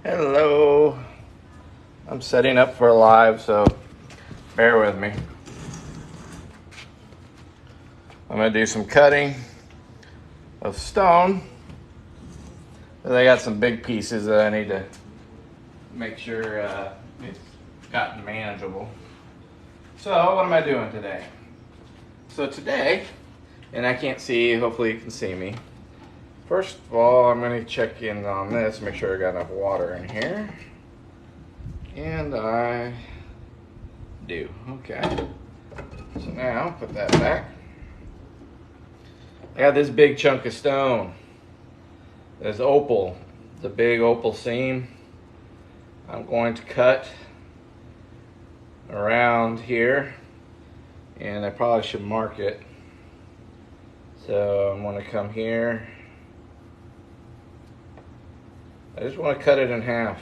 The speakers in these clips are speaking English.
Hello. I'm setting up for a live, so bear with me. I'm going to do some cutting of stone. I got some big pieces that I need to make sure it's gotten manageable. So what am I doing today? So today, and I can't see, hopefully you can see me. First of all, I'm going to check in on this, make sure I got enough water in here. And I do. Okay. So now, put that back. I got this big chunk of stone. There's opal, the big opal seam. I'm going to cut around here, and I probably should mark it. So I'm going to come here. I just want to cut it in half.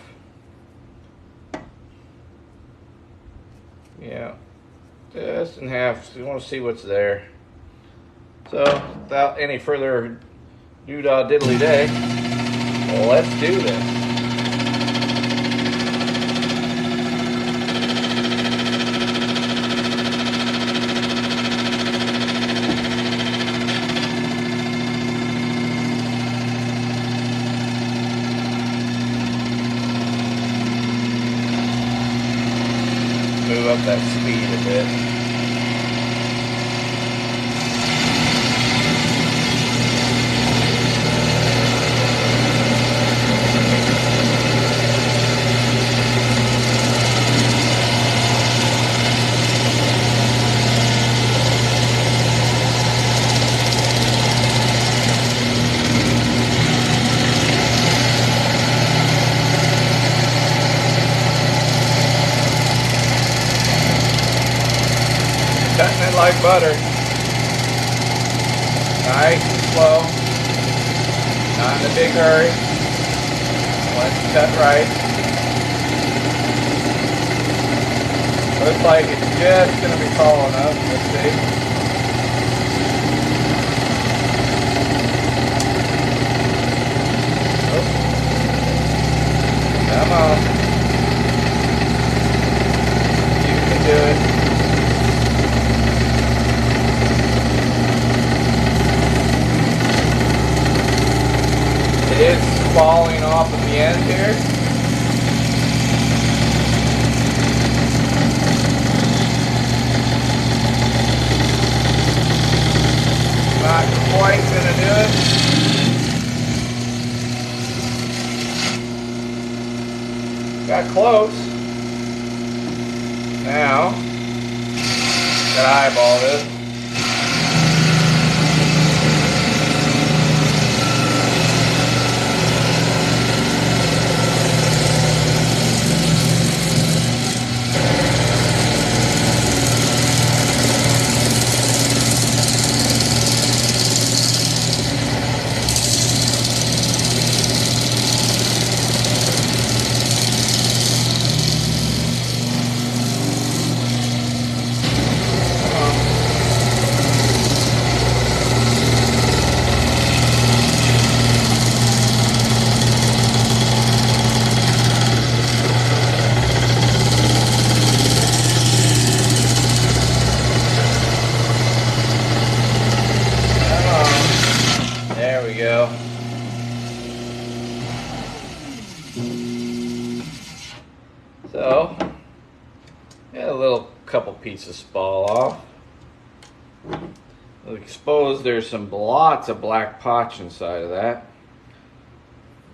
Yeah, just in half. So you want to see what's there. So without any further doo-dah diddly day, well, let's do this. Move up that speed a bit. Cutting it like butter. Nice and slow. Not in a big hurry. Let's cut right. Looks like it's just going to be tall enough. Let's see. Oh. Come on. You can do it. It is falling off at the end here. Not quite gonna do it. Got close. Now, gotta eyeball this. There we go. So, yeah, a little couple pieces fall off. Exposed, there's lots of black potch inside of that.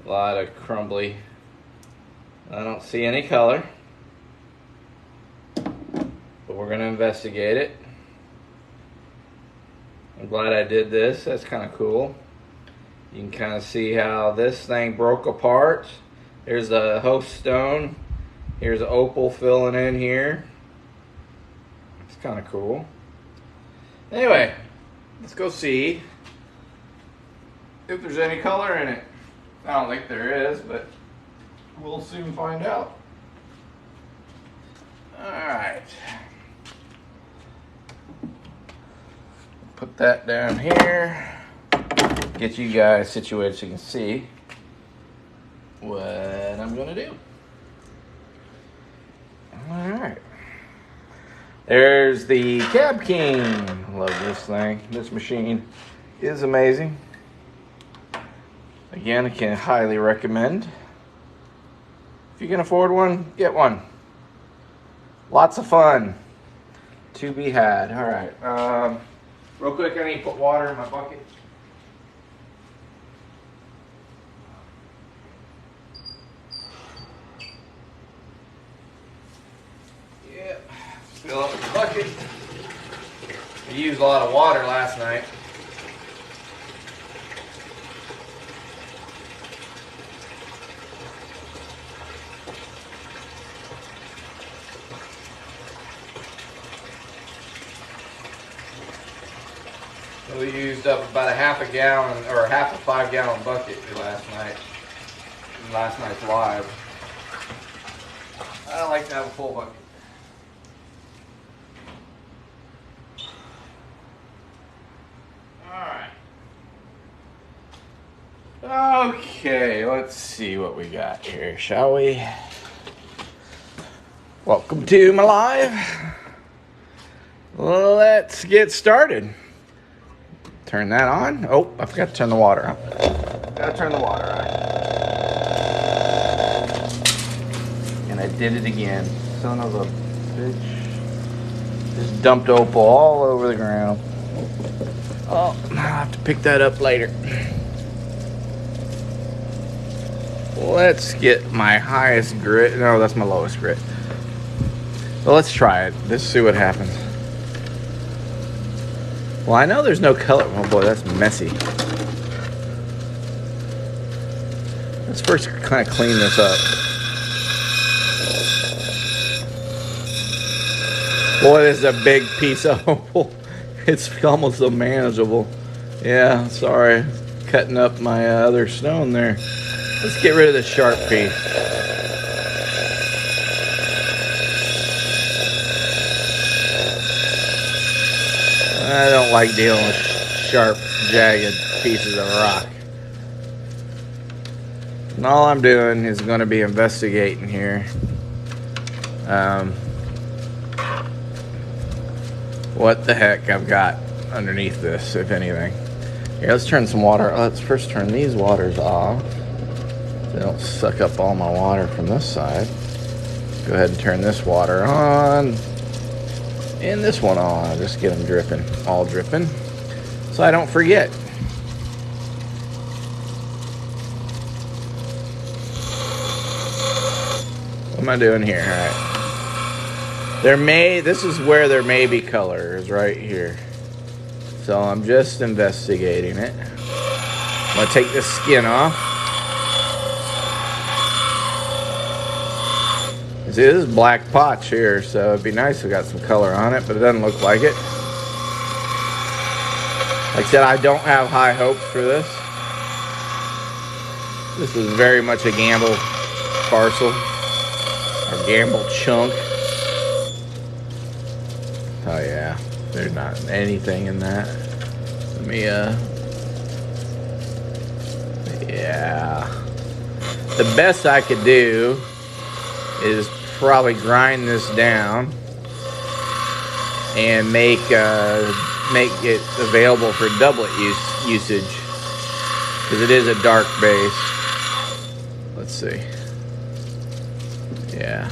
A lot of crumbly. I don't see any color, but we're going to investigate it. I'm glad I did this. That's kind of cool. You can kind of see how this thing broke apart. Here's the host stone. Here's the opal filling in here. It's kind of cool. Anyway, let's go see if there's any color in it. I don't think there is, but we'll soon find out. Alright. Put that down here. Get you guys situated so you can see. what I'm gonna do. Alright. There's the Cab King. Love this thing. This machine is amazing. Again, I can highly recommend. If you can afford one, get one. Lots of fun to be had. Alright. Real quick, I need to put water in my bucket. Fill up the bucket. I used a lot of water last night. So we used up about a half a gallon or half a 5-gallon bucket last night. In last night's live. I like to have a full bucket. Okay, let's see what we got here, shall we? Welcome to my live. Let's get started. Turn that on. Oh, I forgot to turn the water on. Gotta turn the water on. And I did it again. Son of a bitch. Just dumped Opal all over the ground. Oh, I'll have to pick that up later. Let's get my highest grit. No, that's my lowest grit. Well, let's try it. Let's see what happens. Well, I know there's no color. Oh boy, that's messy. Let's first kind of clean this up. Boy, this is a big piece of opal. It's almost unmanageable. Yeah, sorry. Cutting up my other stone there. Let's get rid of the sharp piece. I don't like dealing with sharp, jagged pieces of rock. And all I'm doing is going to be investigating here. What the heck I've got underneath this, if anything. Here, let's turn some water. Let's first turn these waters off. They don't suck up all my water from this side. Go ahead and turn this water on. And this one on. Just get them dripping. All dripping. So I don't forget. What am I doing here? Alright. This is where there may be colors, right here. So I'm just investigating it. I'm going to take this skin off. See, this is black potch here, so it'd be nice if we got some color on it, but it doesn't look like it. Like I said, I don't have high hopes for this. This is very much a gamble parcel, or gamble chunk. Oh yeah, there's not anything in that. Let me, yeah. The best I could do is probably grind this down and make it available for doublet usage, because it is a dark base. Let's see. Yeah.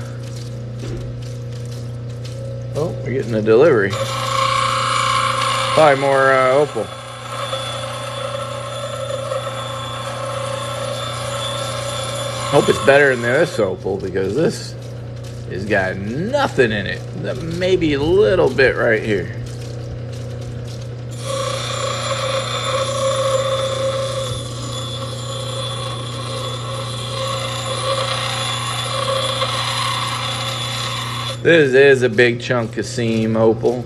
Oh, we're getting a delivery. Buy more opal. Hope it's better than this opal, because this has got nothing in it. Maybe a little bit right here. This is a big chunk of seam opal.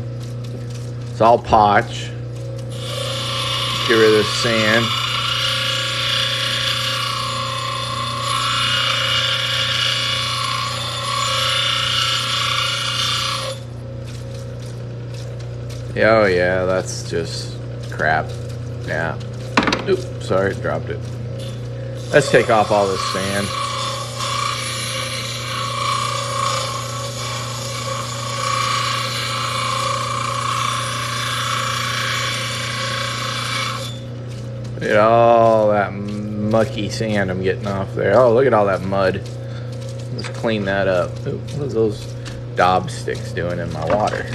It's all potch. Get rid of the sand. Oh yeah, that's just crap. Yeah. Oops, sorry, dropped it. Let's take off all this sand. Look at all that mucky sand I'm getting off there. Oh, look at all that mud. Let's clean that up. Ooh, what are those daub sticks doing in my water?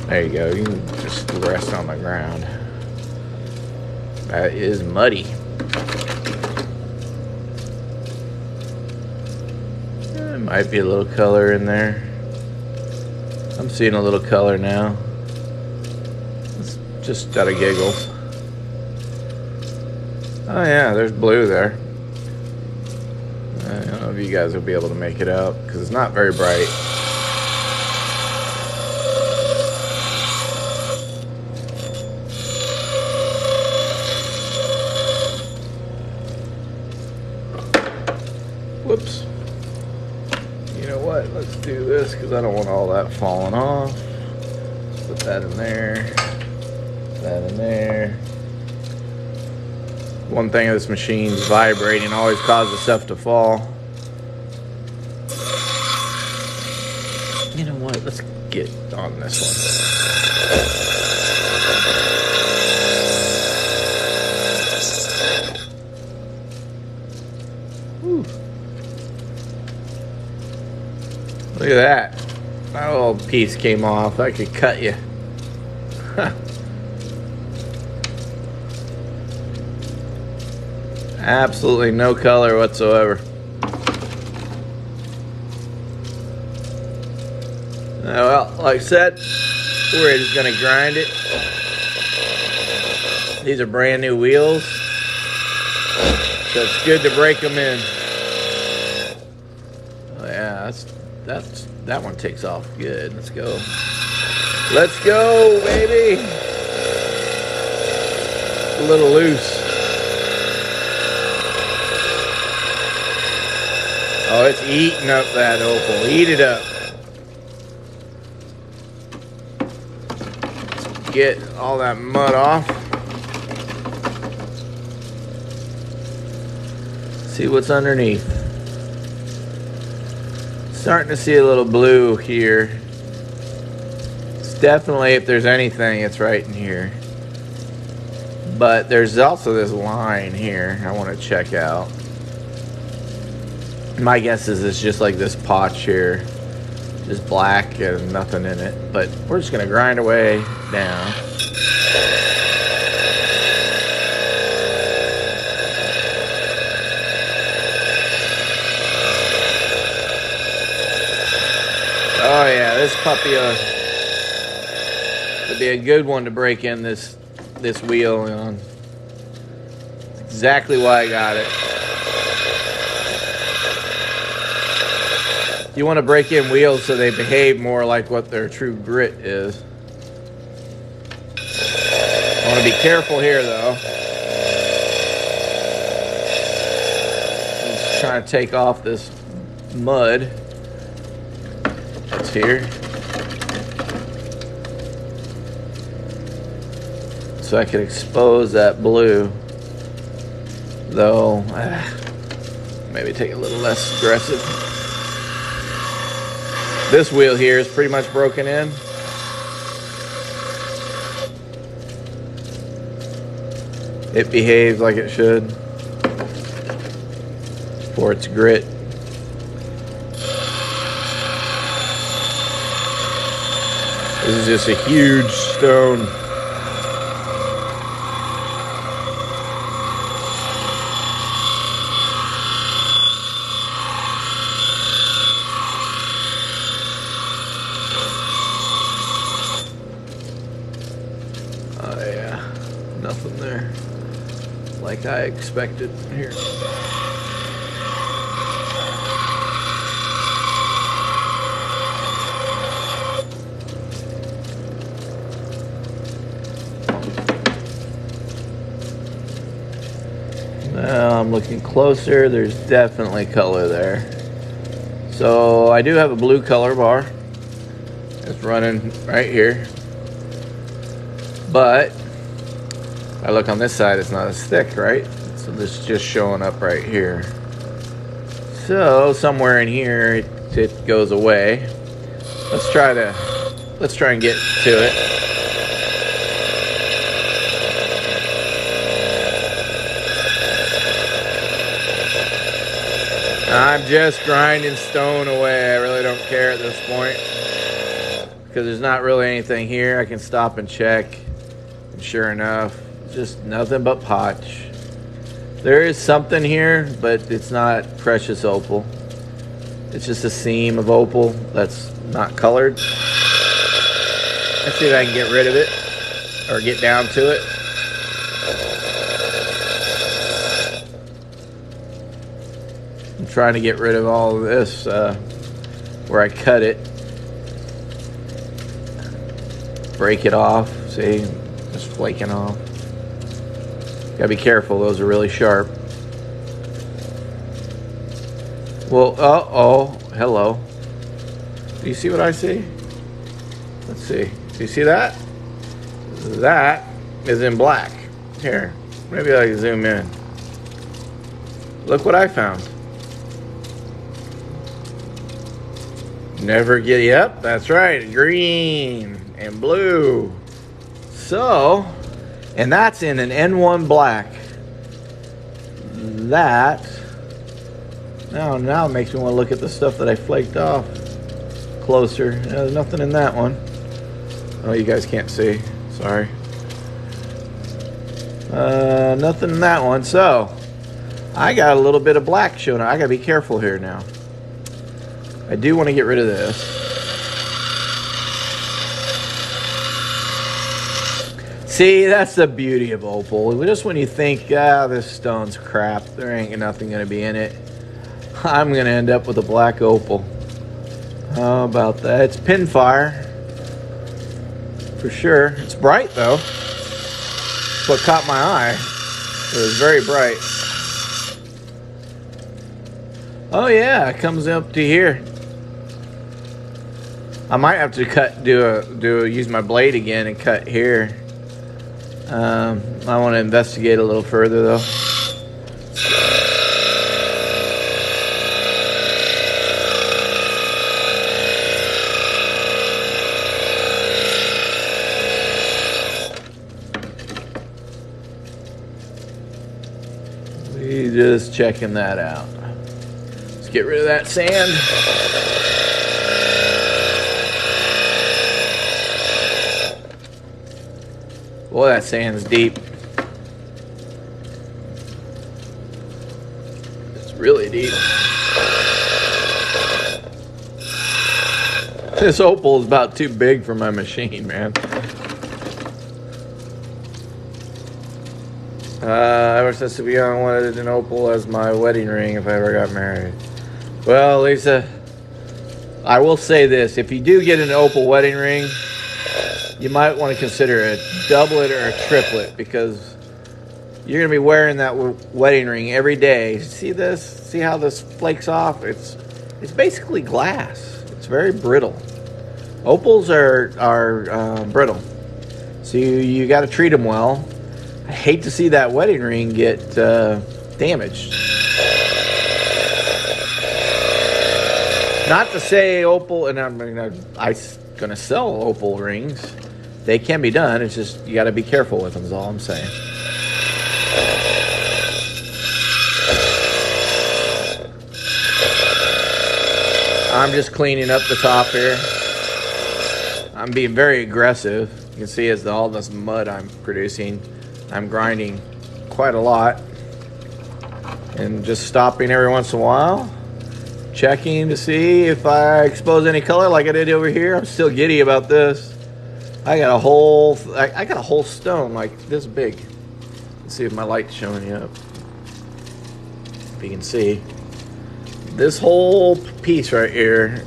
There you go. You can just rest on the ground. That is muddy. There might be a little color in there. I'm seeing a little color now. It's just out of giggles. Oh yeah, there's blue there. I don't know if you guys will be able to make it out because it's not very bright. Whoops. You know what? Let's do this because I don't want all that falling off. Let's put that in there. That in there. One thing of this machine's vibrating always causes stuff to fall. You know what? Let's get on this one. Whew. Look at that. That little piece came off. I could cut you. Absolutely no color whatsoever. Well, like I said, we're just gonna grind it. These are brand new wheels, so it's good to break them in. Oh yeah, that one takes off good. Let's go. Let's go, baby. It's a little loose. Oh, it's eating up that Opal. Eat it up. Let's get all that mud off. See what's underneath. Starting to see a little blue here. It's definitely, if there's anything, it's right in here. But there's also this line here I want to check out. My guess is it's just like this potch here, just black and nothing in it, but we're just gonna grind away down. Oh yeah, this puppy would be a good one to break in this wheel on. That's exactly why I got it. You want to break in wheels so they behave more like what their true grit is. I want to be careful here though. I'm just trying to take off this mud that's here. So I can expose that blue. Though, maybe take it a little less aggressive. This wheel here is pretty much broken in. It behaves like it should for its grit. This is just a huge stone. Nothing there like I expected here. Now I'm looking closer. There's definitely color there. So I do have a blue color bar. It's running right here. But I look on this side, it's not as thick, right? So this is just showing up right here. So somewhere in here it goes away. Let's try and get to it. I'm just grinding stone away. I really don't care at this point because there's not really anything here. I can stop and check. And sure enough, just nothing but potch. There is something here, but it's not precious opal. It's just a seam of opal that's not colored. Let's see if I can get rid of it or get down to it. I'm trying to get rid of all of this where I cut it. Break it off. See, just flaking off. Gotta be careful, those are really sharp. Well, oh, hello. Do you see what I see? Let's see. Do you see that? That is in black. Here, maybe I can zoom in. Look what I found. Never get, yep, that's right. Green and blue. So, and that's in an N1 black. That, now it makes me want to look at the stuff that I flaked off closer. There's nothing in that one. Oh, you guys can't see. Sorry. Nothing in that one. So, I got a little bit of black showing up. I got to be careful here now. I do want to get rid of this. See, that's the beauty of opal. Just when you think, this stone's crap, there ain't nothing going to be in it, I'm going to end up with a black opal. How about that? It's pinfire, for sure. It's bright, though. That's what caught my eye. It was very bright. Oh, yeah, it comes up to here. I might have to use my blade again and cut here. I want to investigate a little further though. We just checking that out. Let's get rid of that sand. Boy, that sand's deep. It's really deep. This opal is about too big for my machine, man. Ever since to be young, I wanted an opal as my wedding ring if I ever got married. Well, Lisa, I will say this. If you do get an opal wedding ring, you might want to consider a doublet or a triplet because you're going to be wearing that wedding ring every day. See this? See how this flakes off? It's basically glass. It's very brittle. Opals are brittle, so you got to treat them well. I hate to see that wedding ring get damaged. Not to say opal, and I'm going to sell opal rings. They can be done. It's just you got to be careful with them is all I'm saying. I'm just cleaning up the top here. I'm being very aggressive. You can see as all this mud I'm producing, I'm grinding quite a lot. And just stopping every once in a while. Checking to see if I expose any color like I did over here. I'm still giddy about this. I got a whole stone like this big. Let's see if my light's showing you up. If you can see, this whole piece right here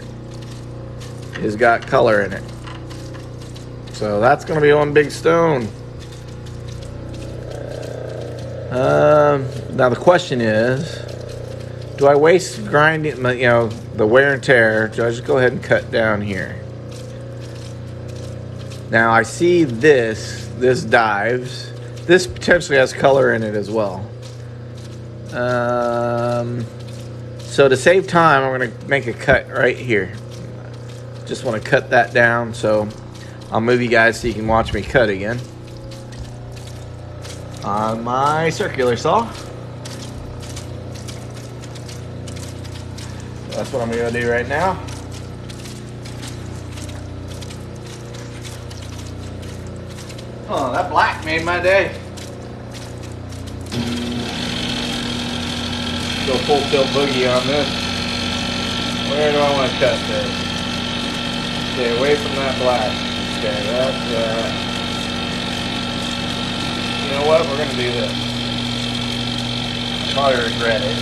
has got color in it. So that's going to be one big stone. Now the question is, do I waste grinding, the wear and tear? Do I just go ahead and cut down here? Now I see this dives. This potentially has color in it as well. So to save time, I'm going to make a cut right here. Just want to cut that down, so I'll move you guys so you can watch me cut again on my circular saw. That's what I'm going to do right now. Oh, that black made my day. Go full tilt boogie on this. Where do I want to cut this? Okay, away from that black. Okay, that's you know what? We're gonna do this. I'll probably regret it.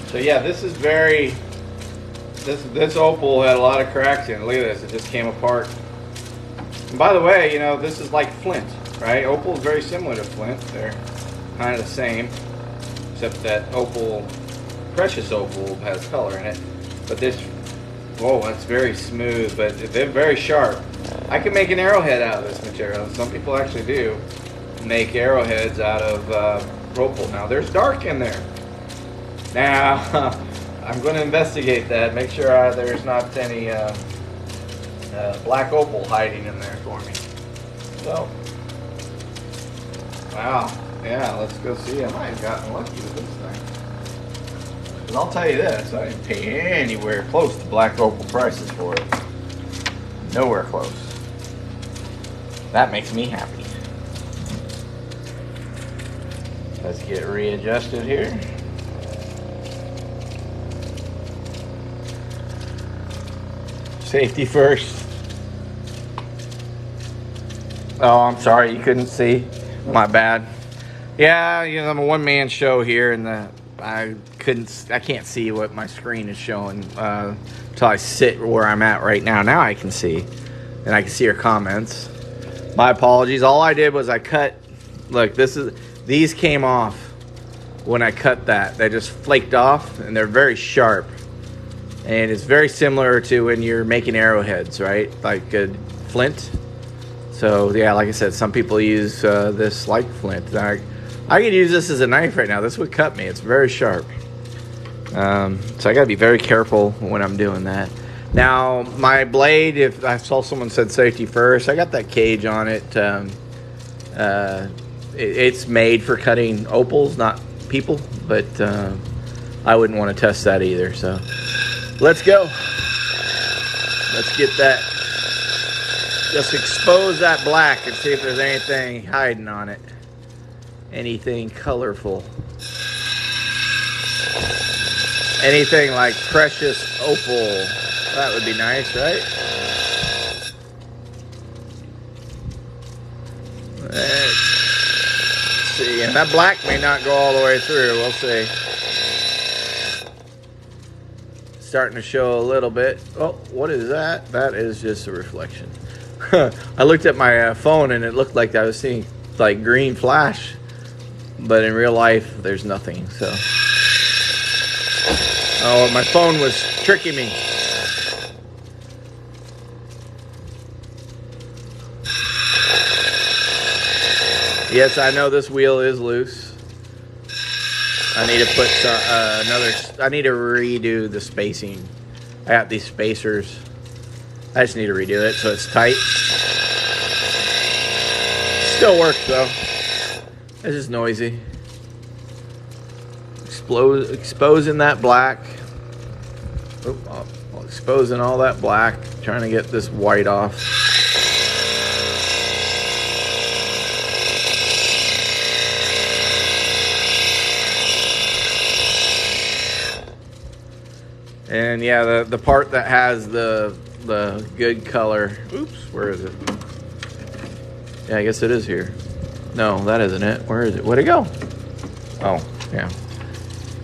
So yeah, this is very, this opal had a lot of cracks in it. Look at this, it just came apart. And by the way, you know, this is like flint, right? Opal is very similar to flint. They're kind of the same, except that opal, precious opal, has color in it. But this, whoa, that's very smooth, but they're very sharp. I can make an arrowhead out of this material. Some people actually do make arrowheads out of opal. Now, there's dark in there. Now, I'm going to investigate that, make sure there's not any black opal hiding in there for me. So, wow, yeah, let's go see. I might have gotten lucky with this thing. Because I'll tell you this, I didn't pay anywhere close to black opal prices for it. Nowhere close. That makes me happy. Let's get readjusted here. Safety first. Oh, I'm sorry, you couldn't see. My bad. Yeah, you know, I'm a one-man show here, and I can't see what my screen is showing until I sit where I'm at right now. Now I can see, and I can see your comments. My apologies. All I did was I cut. Look, these came off when I cut that. They just flaked off, and they're very sharp. And it's very similar to when you're making arrowheads, right? Like flint. So yeah, like I said, some people use this like flint. I could use this as a knife right now. This would cut me. It's very sharp. So I gotta be very careful when I'm doing that. Now my blade, if I saw someone said safety first, I got that cage on it. It's made for cutting opals, not people, but I wouldn't want to test that either. So. Let's go. Let's get that. Just expose that black and see if there's anything hiding on it. Anything colorful. Anything like precious opal. That would be nice, right? Let's see. And that black may not go all the way through. We'll see. Starting to show a little bit. Oh, what is that? That is just a reflection. I looked at my phone and it looked like I was seeing like green flash, but in real life there's nothing. So, oh, my phone was tricking me. Yes, I know this wheel is loose. I need to put I need to redo the spacing. I got these spacers. I just need to redo it so it's tight. Still works though. It's just noisy. Exposing that black. Exposing all that black. Trying to get this white off. And yeah, the part that has the good color. Oops, where is it? Yeah, I guess it is here. No, that isn't it. Where is it? Where'd it go? Oh, yeah.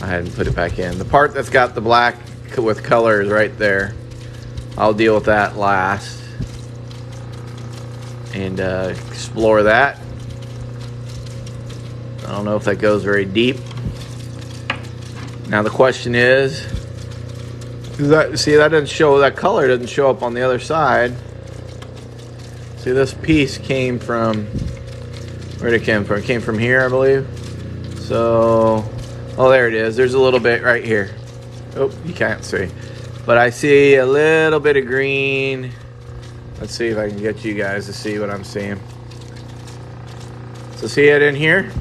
I hadn't put it back in. The part that's got the black with color is right there. I'll deal with that last. and explore that. I don't know if that goes very deep. Now the question is that, see, that doesn't show, that color doesn't show up on the other side. See, this piece came from, where did it come from? It came from here, I believe. So, oh, there it is. There's a little bit right here. Oh, you can't see. But I see a little bit of green. Let's see if I can get you guys to see what I'm seeing. So see it in here?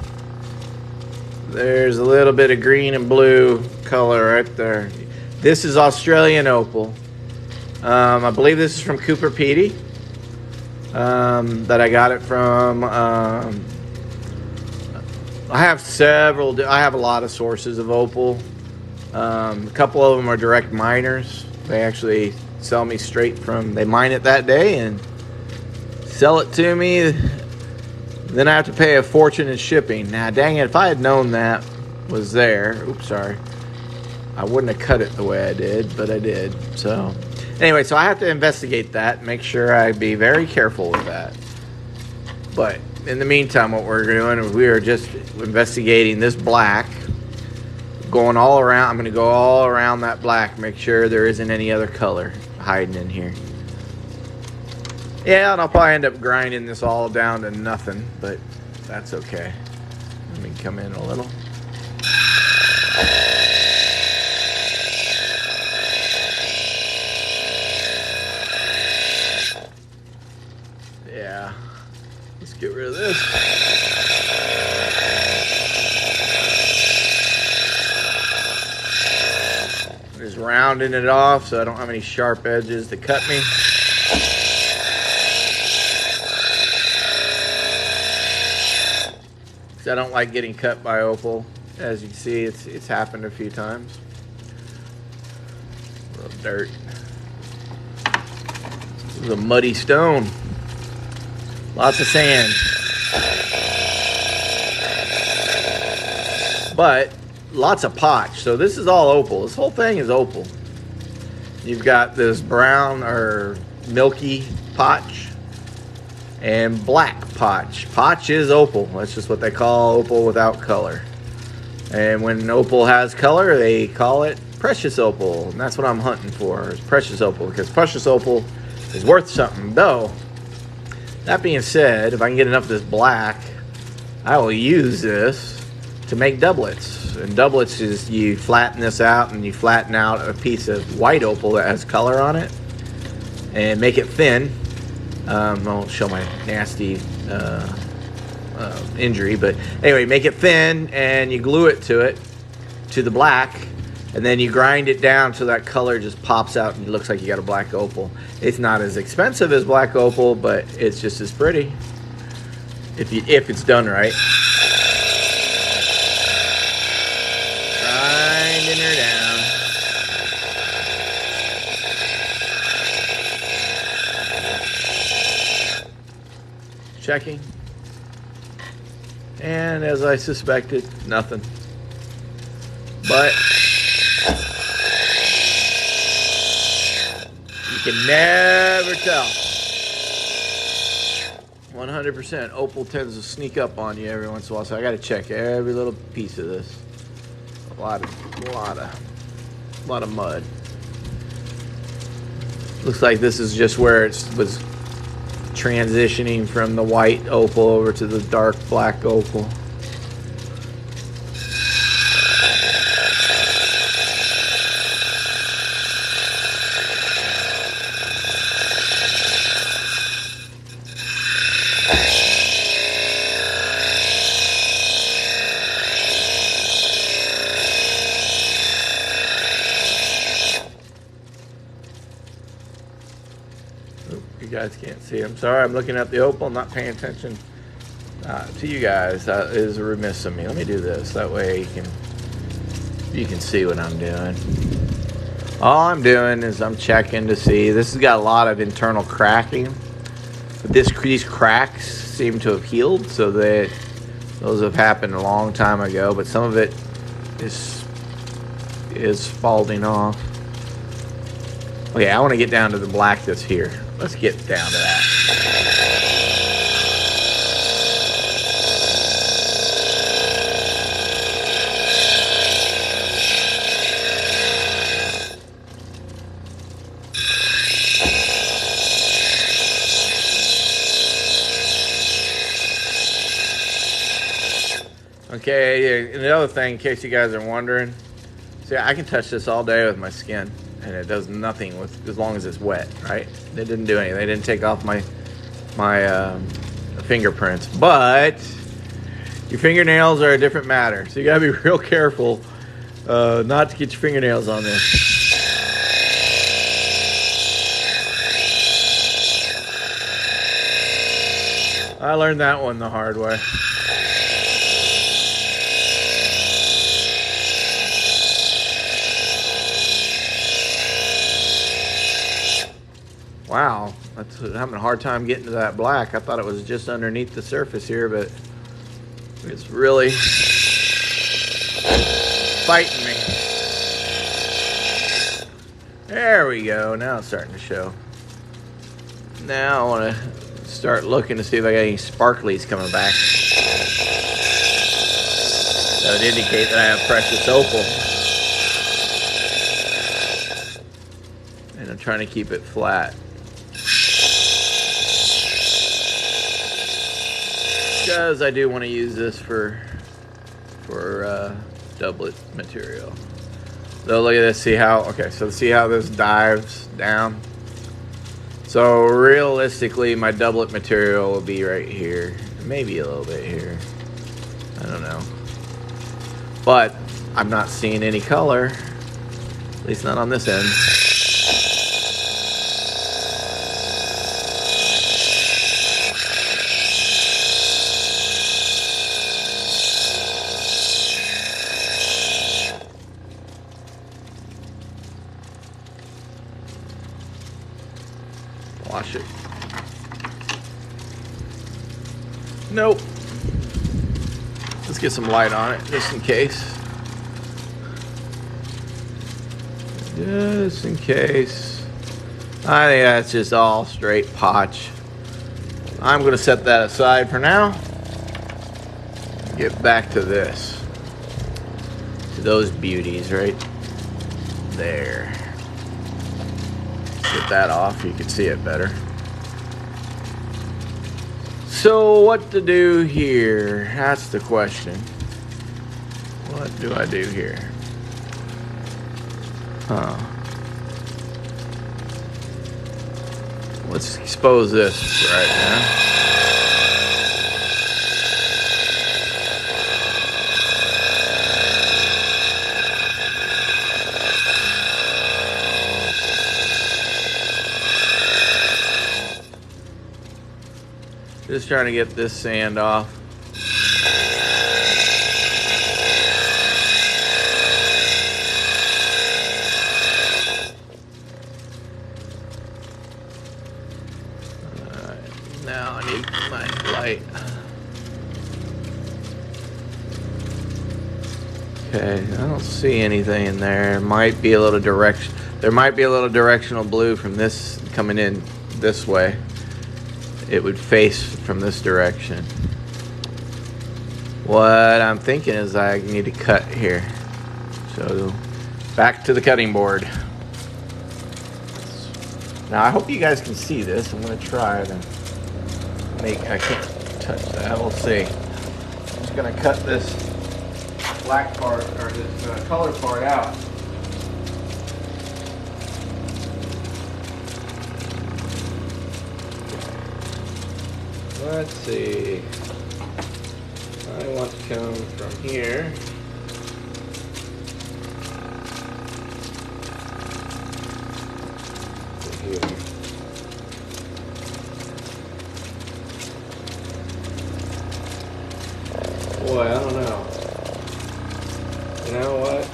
There's a little bit of green and blue color right there. This is Australian opal. I believe this is from Cooper Pedy. That I got it from. I have a lot of sources of opal. A couple of them are direct miners. They actually sell me straight from, they mine it that day and sell it to me. Then I have to pay a fortune in shipping. Now, dang it, if I had known that was there, oops, sorry, I wouldn't have cut it the way I did, but I did. So, anyway, so I have to investigate that, make sure I be very careful with that. But in the meantime, what we're doing is we are just investigating this black, going all around. I'm going to go all around that black, make sure there isn't any other color hiding in here. Yeah, and I'll probably end up grinding this all down to nothing, but that's okay. Let me come in a little. Yeah, let's get rid of this. Just rounding it off so I don't have any sharp edges to cut me. I don't like getting cut by opal. As you can see, it's happened a few times. A little dirt. This is a muddy stone. Lots of sand. But lots of potch. So this is all opal. This whole thing is opal. You've got this brown or milky potch and black potch. Potch is opal. That's just what they call opal without color. And when opal has color, they call it precious opal. And that's what I'm hunting for, is precious opal, because precious opal is worth something. Though, that being said, if I can get enough of this black, I will use this to make doublets. And doublets is you flatten this out and you flatten out a piece of white opal that has color on it and make it thin. I won't show my nasty injury, but anyway, make it thin and you glue it to the black, and then you grind it down so that color just pops out and it looks like you got a black opal. It's not as expensive as black opal, but it's just as pretty if it's done right. Grinding her down. Checking, and as I suspected, nothing. But you can never tell. 100% opal tends to sneak up on you every once in a while, so I got to check every little piece of this. A lot of mud. Looks like this is just where it was transitioning from the white opal over to the dark black opal. You guys can't see. I'm sorry. I'm looking at the opal, not paying attention to you guys. That is remiss of me. Let me do this. That way you can see what I'm doing. All I'm doing is I'm checking to see. This has got a lot of internal cracking. But these cracks seem to have healed, so that those have happened a long time ago. But some of it is falling off. Okay, I want to get down to the black that's here. Let's get down to that. Okay, and the other thing, in case you guys are wondering, see, I can touch this all day with my skin, and it does nothing with as long as it's wet, right? They didn't do anything. They didn't take off my fingerprints, but your fingernails are a different matter, so you gotta be real careful not to get your fingernails on this. I learned that one the hard way. Wow, I'm having a hard time getting to that black. I thought it was just underneath the surface here, but it's really fighting me. There we go. Now it's starting to show. Now I want to start looking to see if I got any sparklies coming back. That would indicate that I have precious opal. And I'm trying to keep it flat. Because I do want to use this for doublet material. So look at this, see how this dives down. So realistically, my doublet material will be right here, maybe a little bit here. I don't know, but I'm not seeing any color, at least not on this end. Wash it. Nope. Let's get some light on it, just in case. Just in case. I think that's just all straight potch. I'm going to set that aside for now. Get back to this. To those beauties right there. Get that off, you can see it better. So what to do here? That's the question. What do I do here? Let's expose this right now. Just trying to get this sand off. Alright, now I need my light. Okay, I don't see anything in there. Might be a little direction. There might be a little directional blue from this coming in this way. It would face from this direction. What I'm thinking is I need to cut here. So back to the cutting board. Now I hope you guys can see this. I'm going to try to I can't touch that. We'll see. I'm just going to cut this black part, or this color part out. Let's see. I want to come from here. To here. Boy, I don't know. You know what?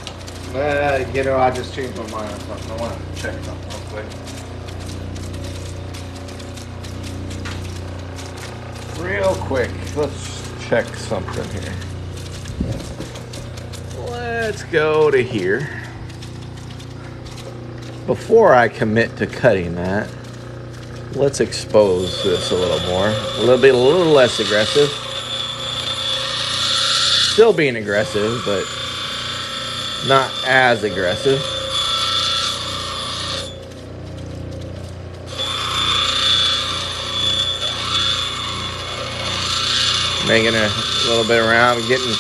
I just changed my mind on something. I want to check something real quick. Real quick, let's check something here. Let's go to here. Before I commit to cutting that, let's expose this a little more. A little less aggressive. Still being aggressive, but not as aggressive. Making a little bit around, getting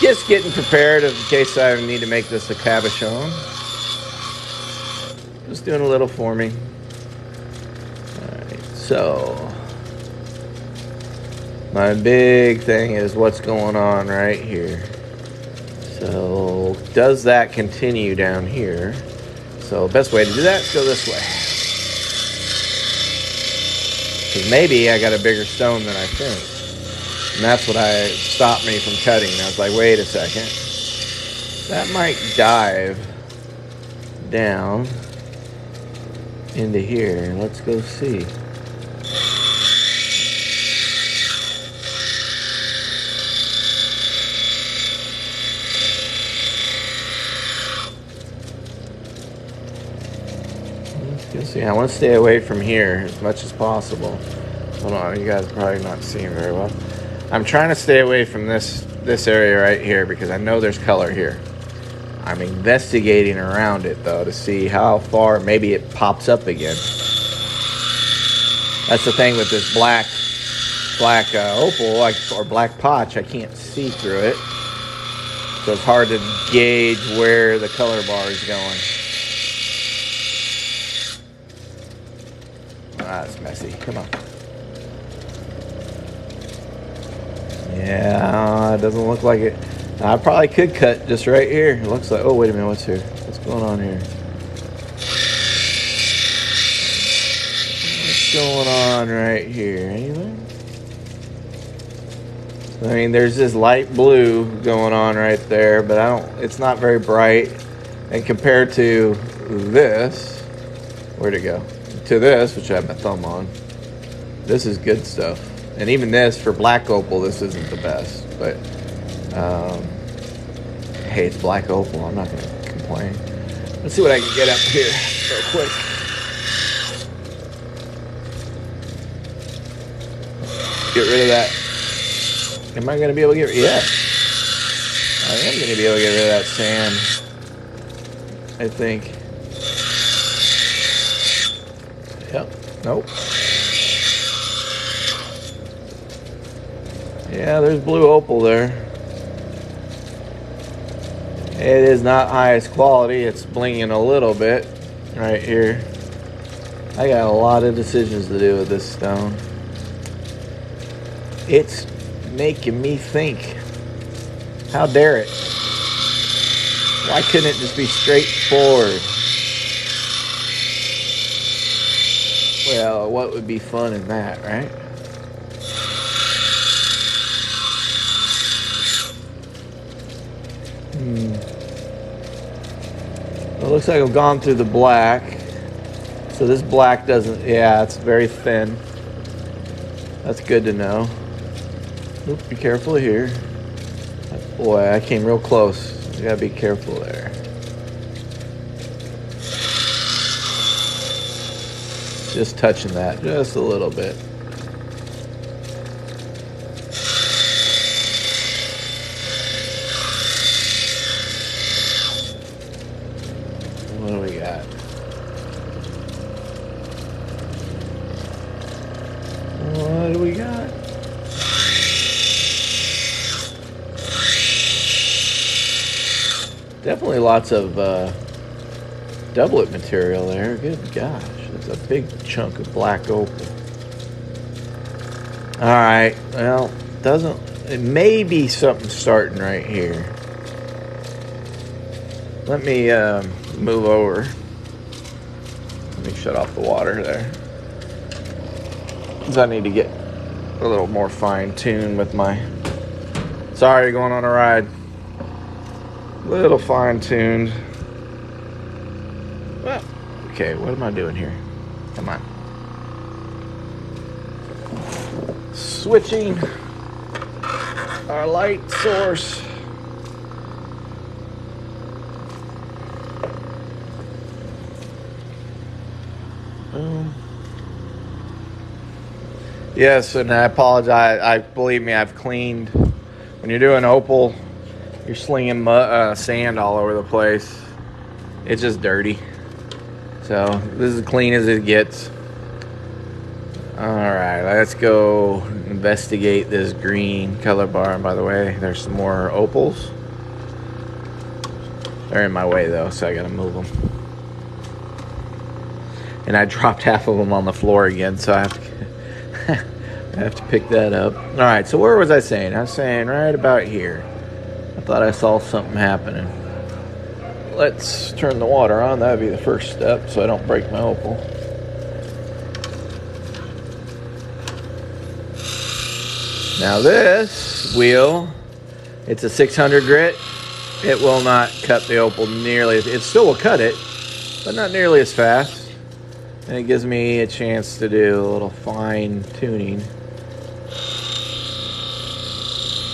Just getting prepared in case I need to make this a cabochon. Just doing a little forming. Alright, so my big thing is what's going on right here. So does that continue down here? So the best way to do that is go this way. Because maybe I got a bigger stone than I think. And that's what stopped me from cutting. I was like, wait a second. That might dive down into here. Let's go see. See, I want to stay away from here as much as possible. Hold on, you guys are probably not seeing very well. I'm trying to stay away from this area right here because I know there's color here. I'm investigating around it though to see how far maybe it pops up again. That's the thing with this black opal or black potch. I can't see through it, so it's hard to gauge where the color bar is going. That's messy. Come on. Yeah, it doesn't look like it. I probably could cut just right here. It looks like, oh, wait a minute, what's here? What's going on here? What's going on right here? Anything? I mean, there's this light blue going on right there, but it's not very bright. And compared to this, where'd it go? To this, which I have my thumb on, this is good stuff. And even this, for black opal, this isn't the best. But, hey, it's black opal. I'm not going to complain. Let's see what I can get up here real quick. Get rid of that. Am I going to be able to get rid of that? I am going to be able to get rid of that sand, I think. Yep. Nope. Yeah, there's blue opal there. It is not highest quality. It's blinging a little bit right here. I got a lot of decisions to do with this stone. It's making me think. How dare it? Why couldn't it just be straightforward? Well, what would be fun in that, right? It looks like I've gone through the black. So this black doesn't, yeah, it's very thin. That's good to know. Oop, be careful here. Boy, I came real close. You gotta be careful there. Just touching that just a little bit. What do we got? What do we got? Definitely lots of doublet material there. Good gosh. A big chunk of black opal. All right, well, it may be something starting right here. Let me move over. Let me shut off the water there, because I need to get a little more fine-tuned with my, sorry, going on a ride. A little fine-tuned. Well, okay, what am I doing here? Come on. Switching our light source. Boom. Yes, and I apologize. Believe me, I've cleaned. When you're doing opal, you're slinging sand all over the place. It's just dirty. So this is as clean as it gets. Alright, let's go investigate this green color bar. And by the way, there's some more opals. They're in my way though, so I gotta move them. And I dropped half of them on the floor again, so I have to I have to pick that up. Alright, so where was I saying? I was saying right about here. I thought I saw something happening. Let's turn the water on. That would be the first step so I don't break my opal. Now this wheel, it's a 600 grit. It will not cut the opal nearly. It still will cut it, but not nearly as fast. And it gives me a chance to do a little fine tuning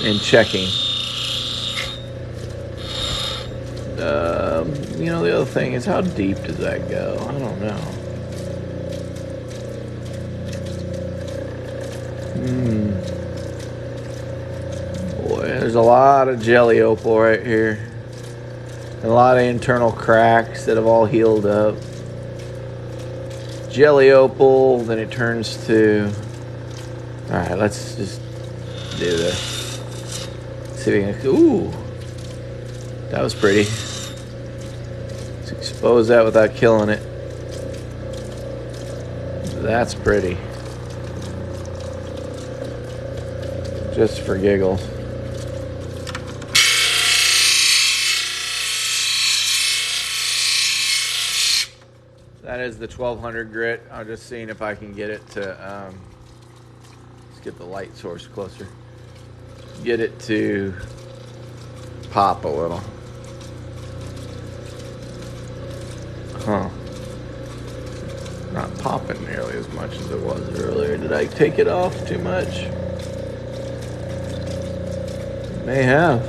and checking. You know, the other thing is, how deep does that go? I don't know. Boy, there's a lot of jelly opal right here. And a lot of internal cracks that have all healed up. Jelly opal, then it turns to... Alright, let's just do this. See if we can... Ooh! That was pretty. Let's expose that without killing it. That's pretty. Just for giggles. That is the 1200 grit. I'm just seeing if I can get it to, let's get the light source closer. Get it to pop a little. Huh. Not popping nearly as much as it was earlier. Did I take it off too much? May have.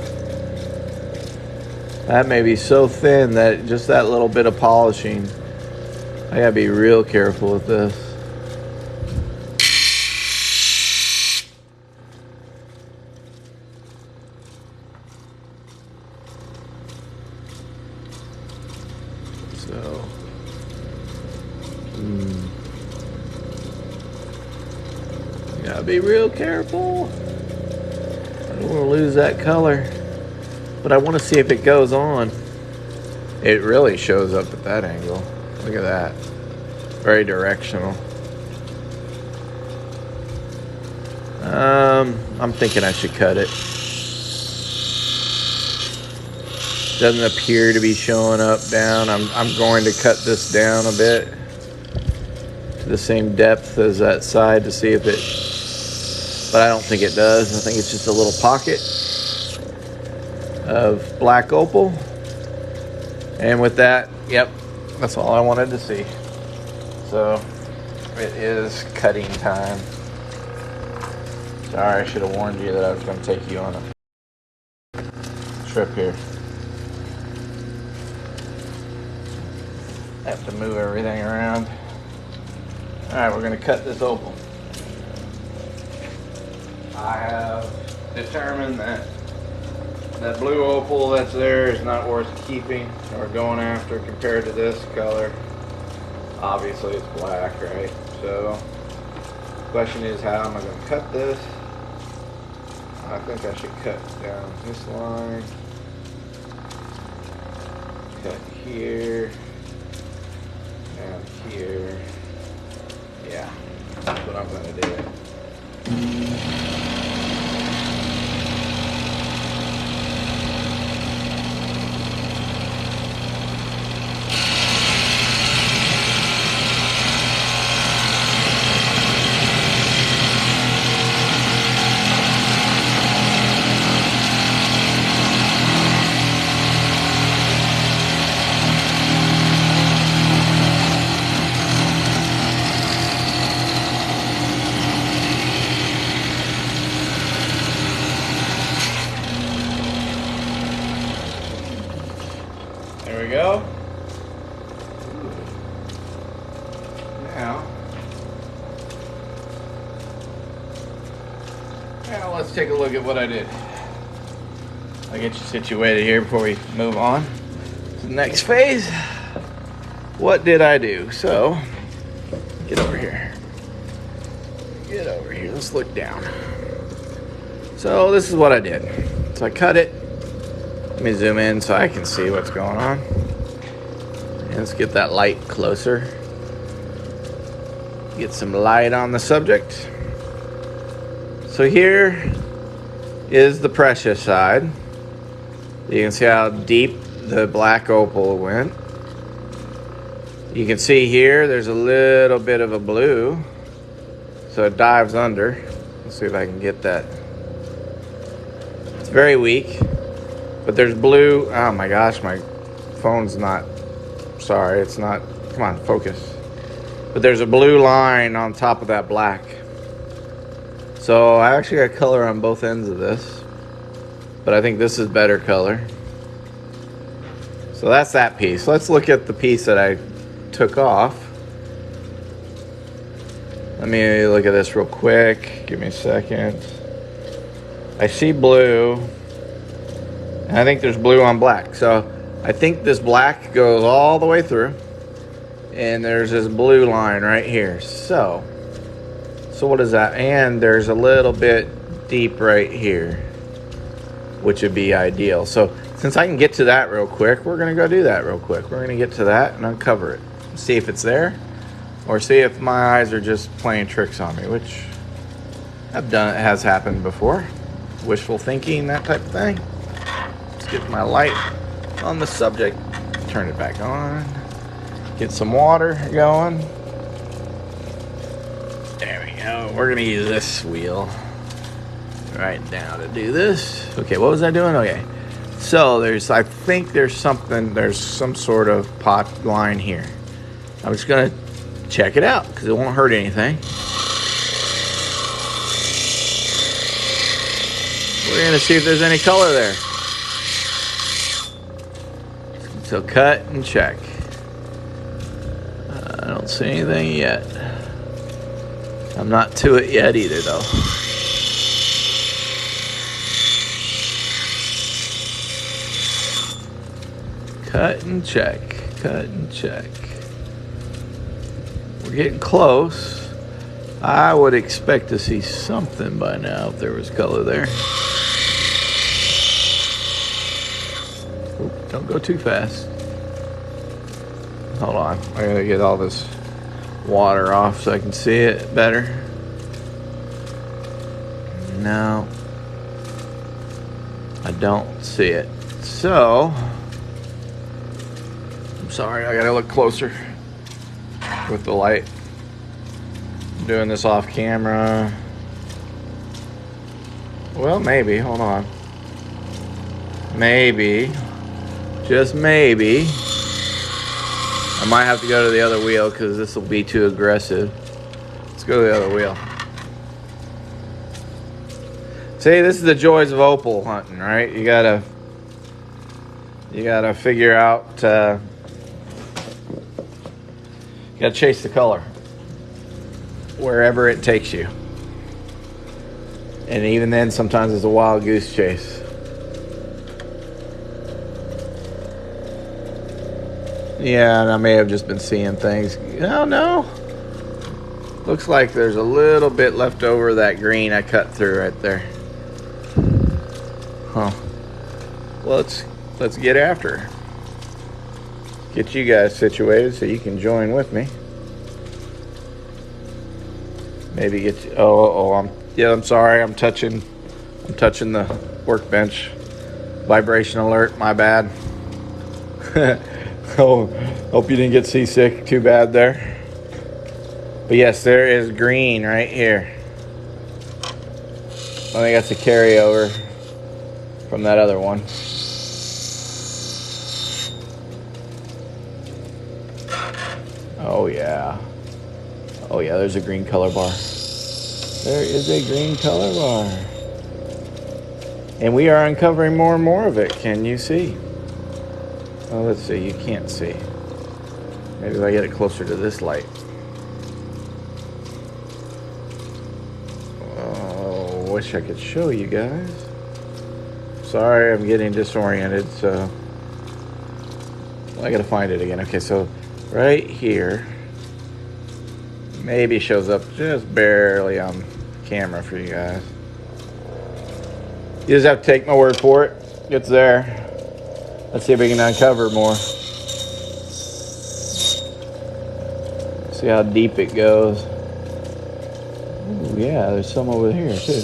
That may be so thin that just that little bit of polishing, I gotta be real careful with this. So, gotta be real careful. I don't want to lose that color, but I want to see if it goes on. It really shows up at that angle. Look at that. Very directional. I'm thinking I should cut it. Doesn't appear to be showing up down. I'm going to cut this down a bit to the same depth as that side to see if it, but I don't think it does. I think it's just a little pocket of black opal. And with that, yep, that's all I wanted to see. So it is cutting time. Sorry, I should have warned you that I was going to take you on a trip here. I have to move everything around. Alright, we're going to cut this opal. I have determined that that blue opal that's there is not worth keeping or going after compared to this color. Obviously it's black, right? So the question is, how am I going to cut this? I think I should cut down this line, cut here, down here. Yeah, that's what I'm going to do. There we go. Now let's take a look at what I did. I'll get you situated here before we move on to the next phase. What did I do? So, get over here. Get over here. Let's look down. So this is what I did. So I cut it. Let me zoom in so I can see what's going on. And let's get that light closer. Get some light on the subject. So here is the precious side. You can see how deep the black opal went. You can see here there's a little bit of a blue. So it dives under. Let's see if I can get that. It's very weak. But there's blue. Oh my gosh, my phone's not. Sorry, it's not. Come on, focus. But there's a blue line on top of that black. So I actually got color on both ends of this. But I think this is better color. So that's that piece. Let's look at the piece that I took off. Let me look at this real quick. Give me a second. I see blue. And I think there's blue on black. So I think this black goes all the way through. And there's this blue line right here. So what is that? And there's a little bit deep right here, which would be ideal. So since I can get to that real quick, we're gonna go do that real quick. We're gonna get to that and uncover it. See if it's there, or see if my eyes are just playing tricks on me, which has happened before. Wishful thinking, that type of thing. Let's get my light on the subject. Turn it back on. Get some water going. There we go. We're gonna use this wheel right now to do this. Okay, what was I doing? Okay. So I think there's some sort of pot line here. I'm just gonna check it out because it won't hurt anything. We're gonna see if there's any color there. So cut and check. I don't see anything yet. I'm not to it yet either though. Cut and check, cut and check. We're getting close. I would expect to see something by now if there was color there. Oop, don't go too fast. Hold on, I gotta get all this water off so I can see it better. No, I don't see it. So, I'm sorry, I gotta look closer with the light. I'm doing this off camera. Well, maybe, hold on. Maybe, just maybe, I might have to go to the other wheel because this will be too aggressive. Let's go to the other wheel. See, this is the joys of opal hunting, right? You gotta figure out, you gotta chase the color wherever it takes you. And even then, sometimes it's a wild goose chase. Yeah, and I may have just been seeing things. Oh, no. Looks like there's a little bit left over that green I cut through right there. Huh. Well, let's get after her. Get you guys situated so you can join with me. Maybe get you, I'm sorry. I'm touching the workbench. Vibration alert, my bad. Oh, hope you didn't get seasick too bad there. But yes, there is green right here. I think that's a carryover from that other one. Oh yeah. Oh yeah, there's a green color bar. There is a green color bar. And we are uncovering more and more of it. Can you see? Oh, let's see. You can't see. Maybe if I get it closer to this light. Oh, wish I could show you guys. Sorry, I'm getting disoriented, so I gotta find it again. Okay, so right here, Maybe shows up just barely on camera for you guys. You just have to take my word for it. It's there. Let's see if we can uncover more. See how deep it goes. Ooh, yeah, there's some over here too.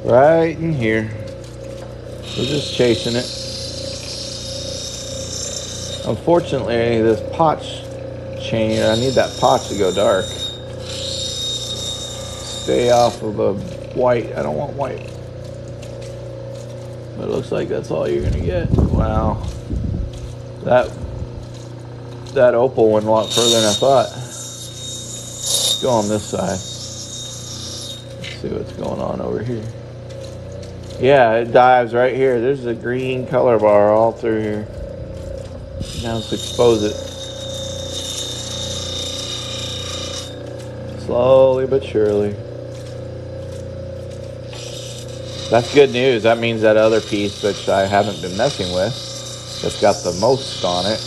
Right in here. We're just chasing it. Unfortunately, this potch chain, I need that potch to go dark. Stay off of the white. I don't want white. But it looks like that's all you're gonna get. Wow. That opal went a lot further than I thought. Let's go on this side. Let's see what's going on over here. Yeah, it dives right here. There's a green color bar all through here. Now let's expose it. Slowly but surely. That's good news. That means that other piece, which I haven't been messing with, that's got the most on it,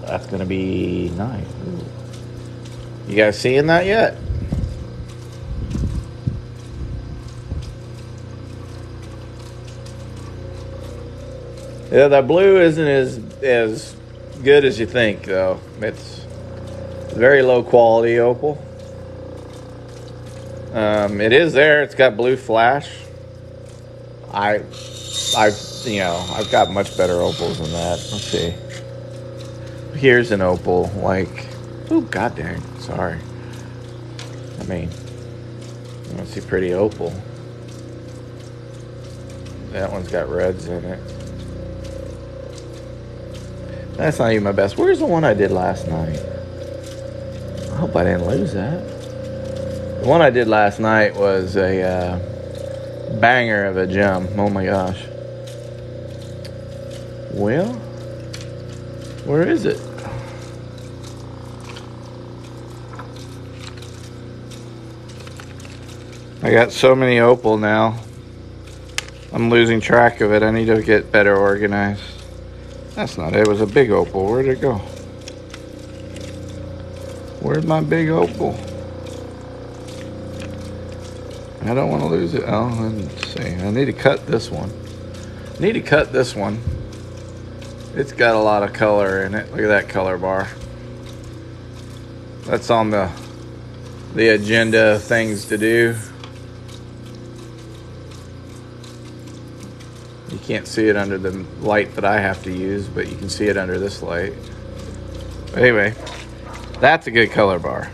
that's going to be nice. Ooh. You guys seeing that yet? Yeah, that blue isn't as good as you think, though. It's very low quality opal. It is there. It's got blue flash. I've got much better opals than that. Let's see. Here's an opal, like, oh god dang, sorry. I mean, let's see, pretty opal. That one's got reds in it. That's not even my best. Where's the one I did last night? I hope I didn't lose that. The one I did last night was a banger of a gem. Oh my gosh. Well, where is it? I got so many opal now. I'm losing track of it. I need to get better organized. That's not it. It was a big opal. Where'd it go? Where's my big opal? I don't want to lose it. Oh, let's see. I need to cut this one. It's got a lot of color in it. Look at that color bar. That's on the agenda of things to do. You can't see it under the light that I have to use, but you can see it under this light. But anyway, that's a good color bar.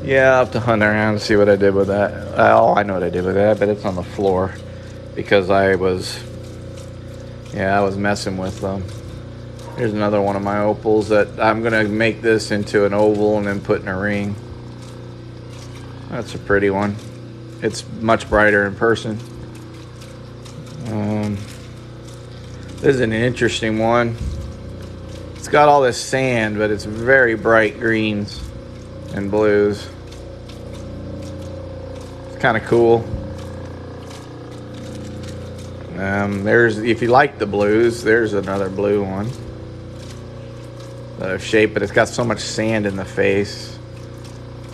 Yeah, I'll have to hunt around and see what I did with that. Oh, I know what I did with that, but it's on the floor because I was messing with them. Here's another one of my opals that I'm gonna make this into an oval and then put in a ring. That's a pretty one. It's much brighter in person. This is an interesting one. It's got all this sand, but it's very bright greens and blues. It's kind of cool. If you like the blues, there's another blue one. Shape, but it's got so much sand in the face.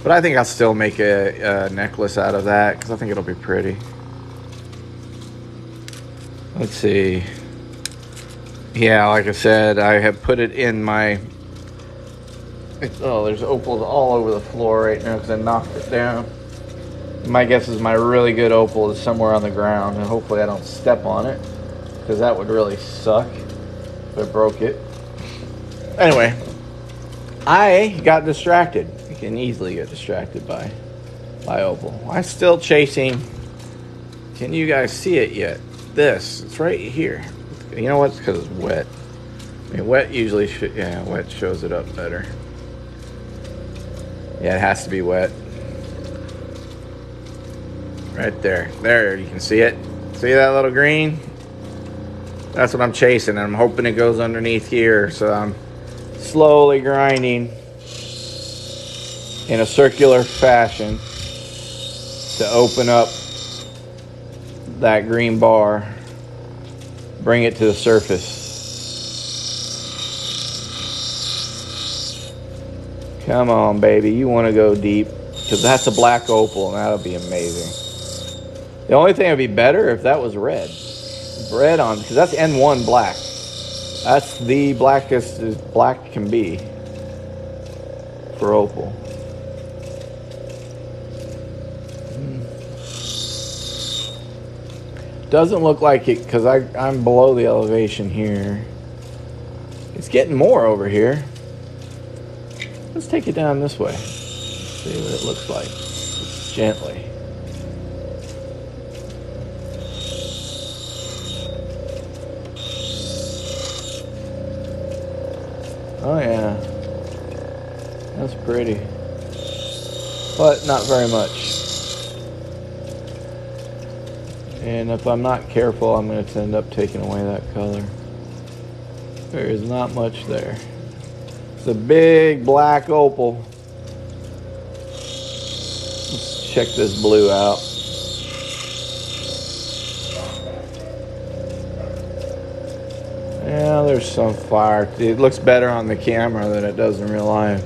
But I think I'll still make a necklace out of that because I think it'll be pretty. Let's see. Yeah, like I said, I have put it in my... there's opals all over the floor right now because I knocked it down. My guess is my really good opal is somewhere on the ground, and hopefully I don't step on it because that would really suck if I broke it. Anyway, I got distracted. You can easily get distracted by opal. I'm still chasing. Can you guys see it yet? It's right here. You know what? It's because it's wet. I mean, wet usually wet shows it up better. Yeah, it has to be wet. Right there. There, you can see it. See that little green? That's what I'm chasing. I'm hoping it goes underneath here. So I'm slowly grinding in a circular fashion to open up that green bar, bring it to the surface. Come on, baby. You want to go deep, because that's a black opal, and that'll be amazing. The only thing that would be better if that was red. Red on, because that's N1 black. That's the blackest as black can be for opal. Doesn't look like it, because I'm below the elevation here. It's getting more over here. Let's take it down this way. See what it looks like. Just gently. Oh yeah. That's pretty. But not very much. And if I'm not careful, I'm going to end up taking away that color. There is not much there. It's a big black opal. Let's check this blue out. Yeah, there's some fire. It looks better on the camera than it does in real life.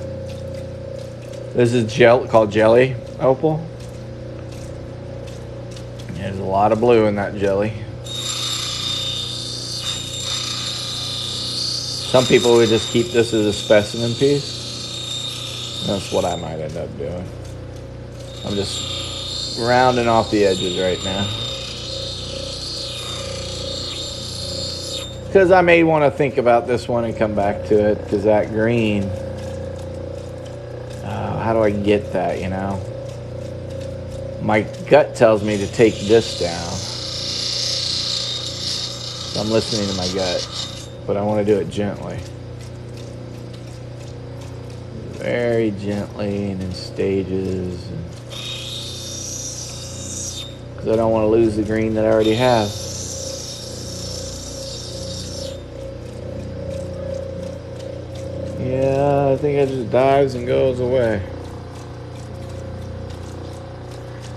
This is called jelly opal. There's a lot of blue in that jelly. Some people would just keep this as a specimen piece. That's what I might end up doing. I'm just rounding off the edges right now. Because I may want to think about this one and come back to it, because that green, how do I get that, you know? My gut tells me to take this down. So I'm listening to my gut. But I want to do it gently. Very gently and in stages. Because I don't want to lose the green that I already have. Yeah, I think it just dives and goes away.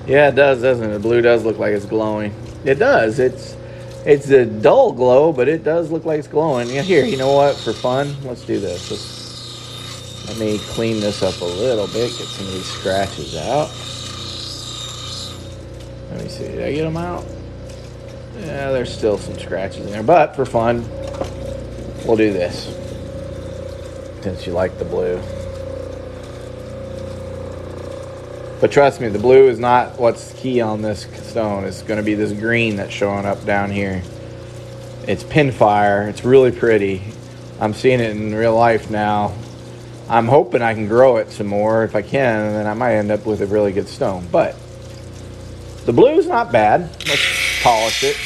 Yeah, it does, doesn't it? The blue does look like it's glowing. It does. It's a dull glow, but it does look like it's glowing. Yeah, here, you know what? For fun, let's do this. Let me clean this up a little bit, get some of these scratches out. Let me see, did I get them out? Yeah, there's still some scratches in there, but for fun, we'll do this. Since you like the blue. But trust me, the blue is not what's key on this stone. It's going to be this green that's showing up down here. It's pinfire. It's really pretty. I'm seeing it in real life now. I'm hoping I can grow it some more if I can, and then I might end up with a really good stone. But the blue is not bad. Let's polish it.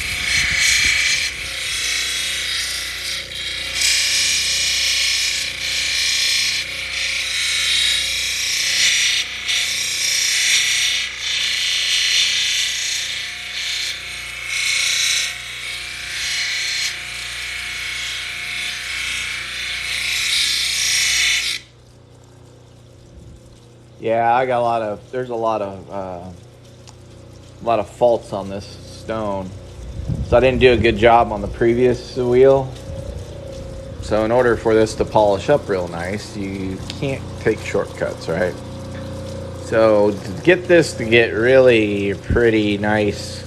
Yeah, I got there's a lot of faults on this stone. So I didn't do a good job on the previous wheel. So in order for this to polish up real nice, you can't take shortcuts, right? So to get this to get really pretty nice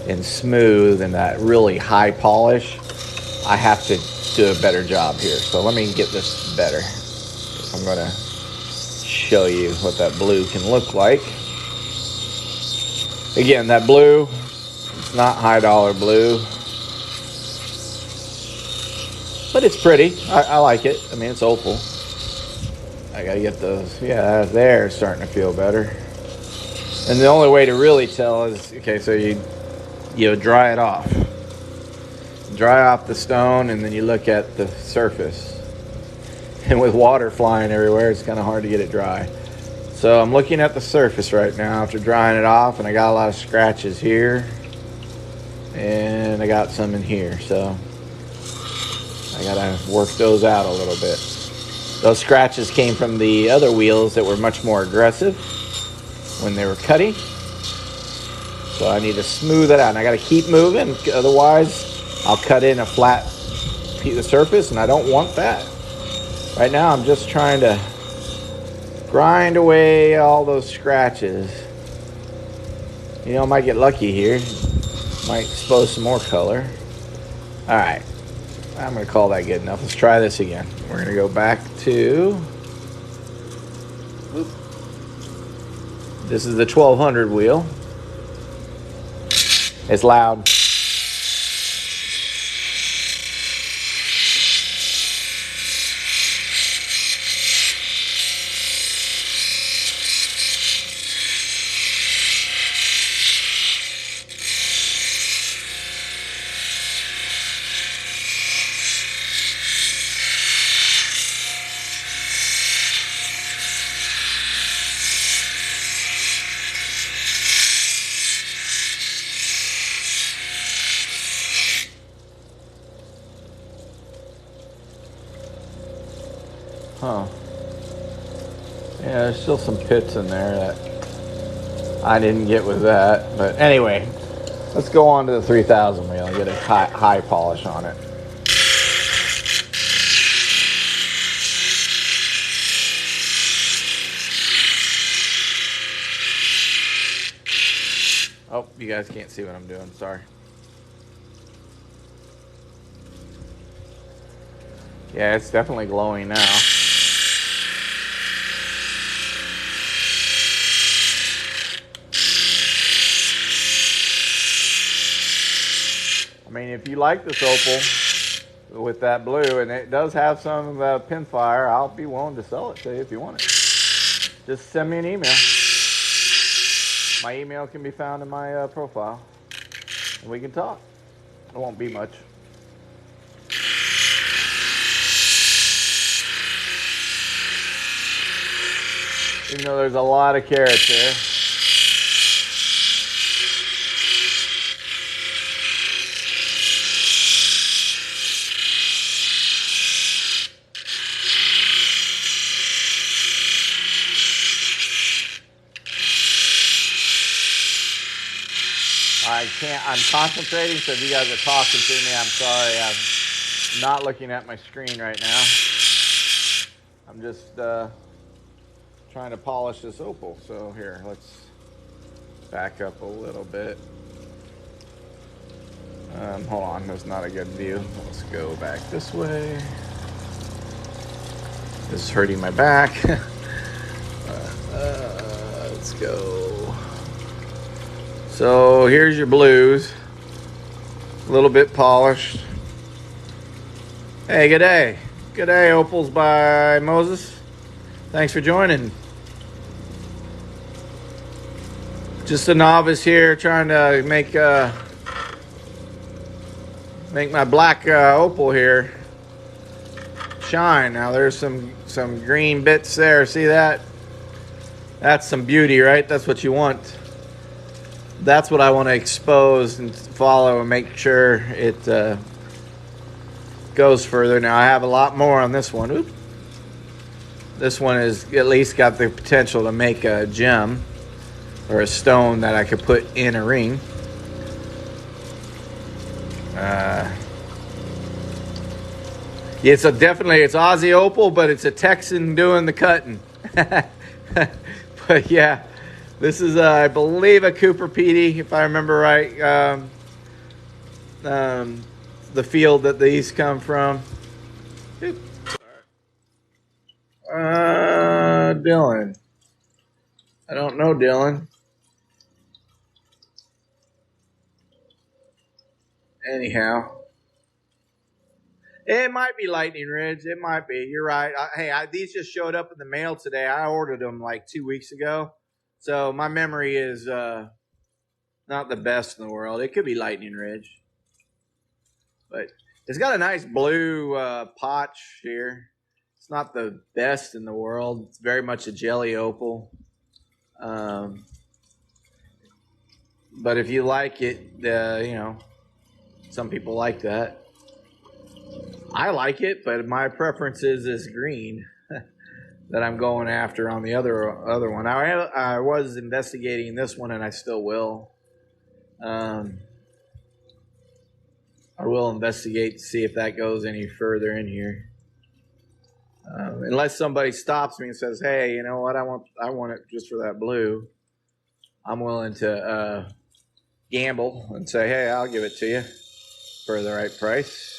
and smooth and that really high polish, I have to do a better job here. So let me get this better. I'm gonna show you what that blue can look like. Again, that blue, it's not high dollar blue, but it's pretty. I like it. I mean, it's opal. I gotta get those. Yeah, they're starting to feel better. And the only way to really tell is, okay, so you dry it off. Dry off the stone, and then you look at the surface. And with water flying everywhere, it's kind of hard to get it dry. So I'm looking at the surface right now after drying it off, and I got a lot of scratches here. And I got some in here. So gotta work those out a little bit. Those scratches came from the other wheels that were much more aggressive when they were cutting. So I need to smooth it out. And I gotta keep moving, otherwise I'll cut in a flat piece of surface, and I don't want that. Right now I'm just trying to grind away all those scratches. You know, I might get lucky here. Might expose some more color. All right, I'm gonna call that good enough. Let's try this again. We're gonna go back to, this is the 1200 wheel. It's loud. Huh. Yeah, there's still some pits in there that I didn't get with that. But anyway, let's go on to the 3000 wheel and get a high polish on it. Oh, you guys can't see what I'm doing. Sorry. Yeah, it's definitely glowing now. I mean, if you like this Opal with that blue, and it does have some pinfire, I'll be willing to sell it to you if you want it. Just send me an email. My email can be found in my profile, and we can talk. It won't be much. Even though there's a lot of carats there. I'm concentrating, so if you guys are talking to me, I'm sorry. I'm not looking at my screen right now. I'm just trying to polish this Opal. So here, let's back up a little bit. Hold on, that's not a good view. Let's go back this way. This is hurting my back. Let's go. So here's your blues. A little bit polished. Hey, good day. Good day, Opals by Moses. Thanks for joining. Just a novice here trying to make my black Opal here shine. Now there's some green bits there. See that? That's some beauty, right? That's what you want. That's what I want to expose and follow and make sure it goes further. Now I have a lot more on this one. Oop. This one has at least got the potential to make a gem or a stone that I could put in a ring. It's Aussie Opal, but it's a Texan doing the cutting. But yeah, this is I believe a Cooper Petey, if I remember right. The field that these come from. Dylan. I don't know Dylan. Anyhow. It might be Lightning Ridge. It might be. You're right. These just showed up in the mail today. I ordered them like 2 weeks ago. So my memory is not the best in the world. It could be Lightning Ridge. But it's got a nice blue potch here. It's not the best in the world. It's very much a jelly opal. But if you like it, some people like that. I like it, but my preference is this green that I'm going after on the other one. I was investigating this one, and I still will. I will investigate to see if that goes any further in here. Unless somebody stops me and says, "Hey, you know what? I want it just for that blue." I'm willing to gamble and say, "Hey, I'll give it to you for the right price.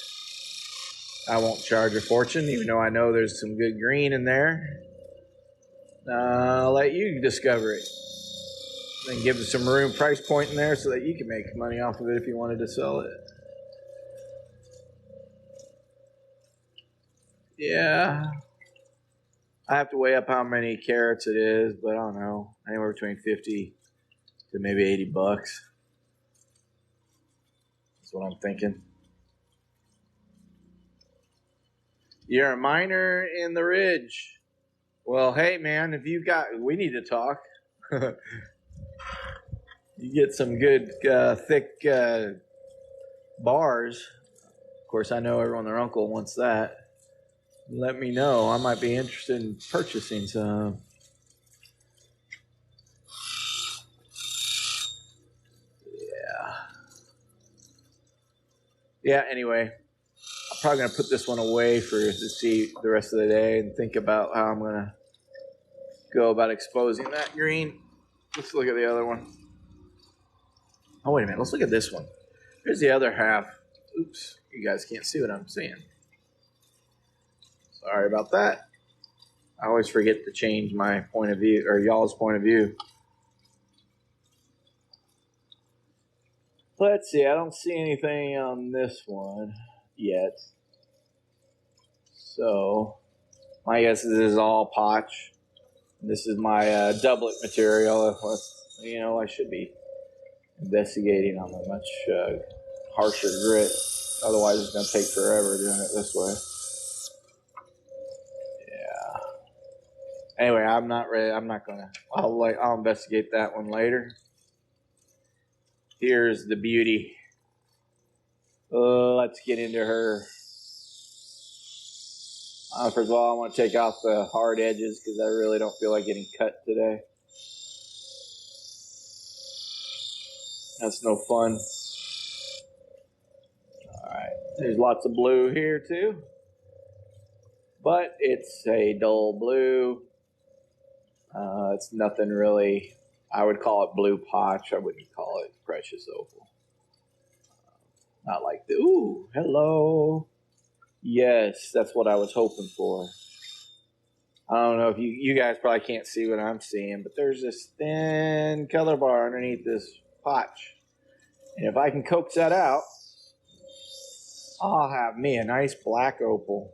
I won't charge a fortune, even though I know there's some good green in there. I'll let you discover it. Then give it some room price point in there so that you can make money off of it if you wanted to sell it." Yeah. I have to weigh up how many carats it is, but I don't know. Anywhere between 50 to maybe $80. That's what I'm thinking. You're a miner in the ridge. Well, hey, man, we need to talk. You get some good, thick bars. Of course, I know everyone, their uncle wants that. Let me know. I might be interested in purchasing some. Yeah, anyway, I'm probably going to put this one away to see the rest of the day and think about how I'm going to go about exposing that green. Let's look at the other one. Oh, wait a minute. Let's look at this one. Here's the other half. Oops. You guys can't see what I'm saying. Sorry about that. I always forget to change my point of view, or y'all's point of view. Let's see. I don't see anything on this one yet. So, my guess is this is all potch. This is my doublet material. I should be investigating on a much harsher grit. Otherwise, it's going to take forever doing it this way. Yeah. Anyway, I'm not ready. I'm not going to. I'll investigate that one later. Here's the beauty. Let's get into her. First of all, I want to take off the hard edges because I really don't feel like getting cut today. That's no fun. Alright, there's lots of blue here too. But it's a dull blue. It's nothing really. I would call it blue potch. I wouldn't call it precious opal. Not like the, ooh, hello. Yes, that's what I was hoping for. I don't know if you guys probably can't see what I'm seeing, but there's this thin color bar underneath this potch. And if I can coax that out, I'll have me a nice black opal.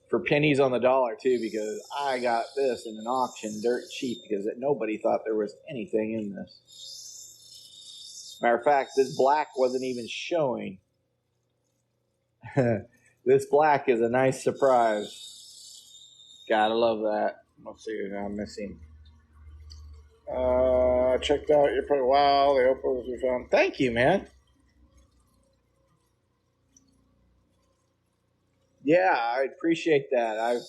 For pennies on the dollar, too, because I got this in an auction dirt cheap because nobody thought there was anything in this. Matter of fact, this black wasn't even showing. This black is a nice surprise. Gotta love that. Let's see what I'm missing. Checked out your product. Wow, the opals we found. Thank you, man. Yeah, I appreciate that. I've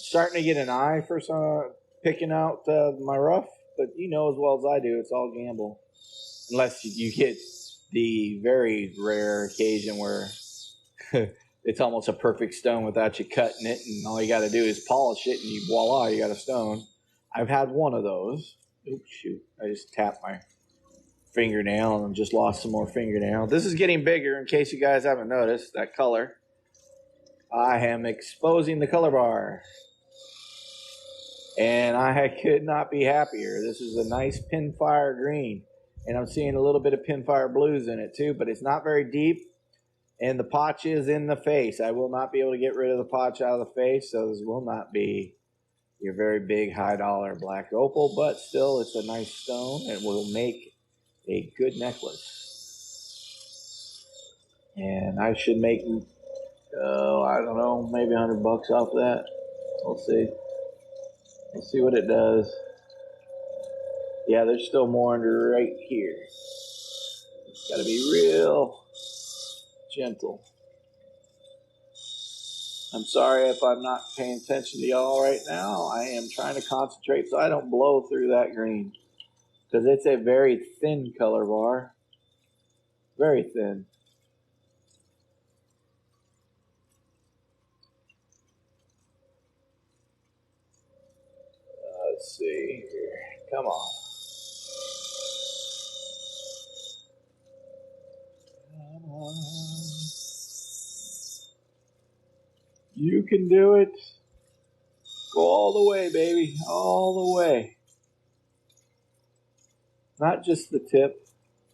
starting to get an eye for some picking out my rough, but you know as well as I do, it's all gamble. Unless you get the very rare occasion where it's almost a perfect stone without you cutting it, and all you got to do is polish it, and voila, you got a stone. I've had one of those. Oops, shoot! I just tapped my fingernail and just lost some more fingernail. This is getting bigger. In case you guys haven't noticed, that color. I am exposing the color bar. And I could not be happier. This is a nice pinfire green. And I'm seeing a little bit of pinfire blues in it too, but it's not very deep. And the potch is in the face. I will not be able to get rid of the potch out of the face, so this will not be your very big high dollar black opal, but still it's a nice stone and will make a good necklace. And I should make, I don't know, maybe $100 off that. We'll see. We'll see what it does. Yeah, there's still more under right here. It's got to be real gentle. I'm sorry if I'm not paying attention to y'all right now. I am trying to concentrate so I don't blow through that green. Because it's a very thin color bar. Very thin. Let's see here. Come on. Come on. You can do it. Go all the way, baby. All the way. Not just the tip.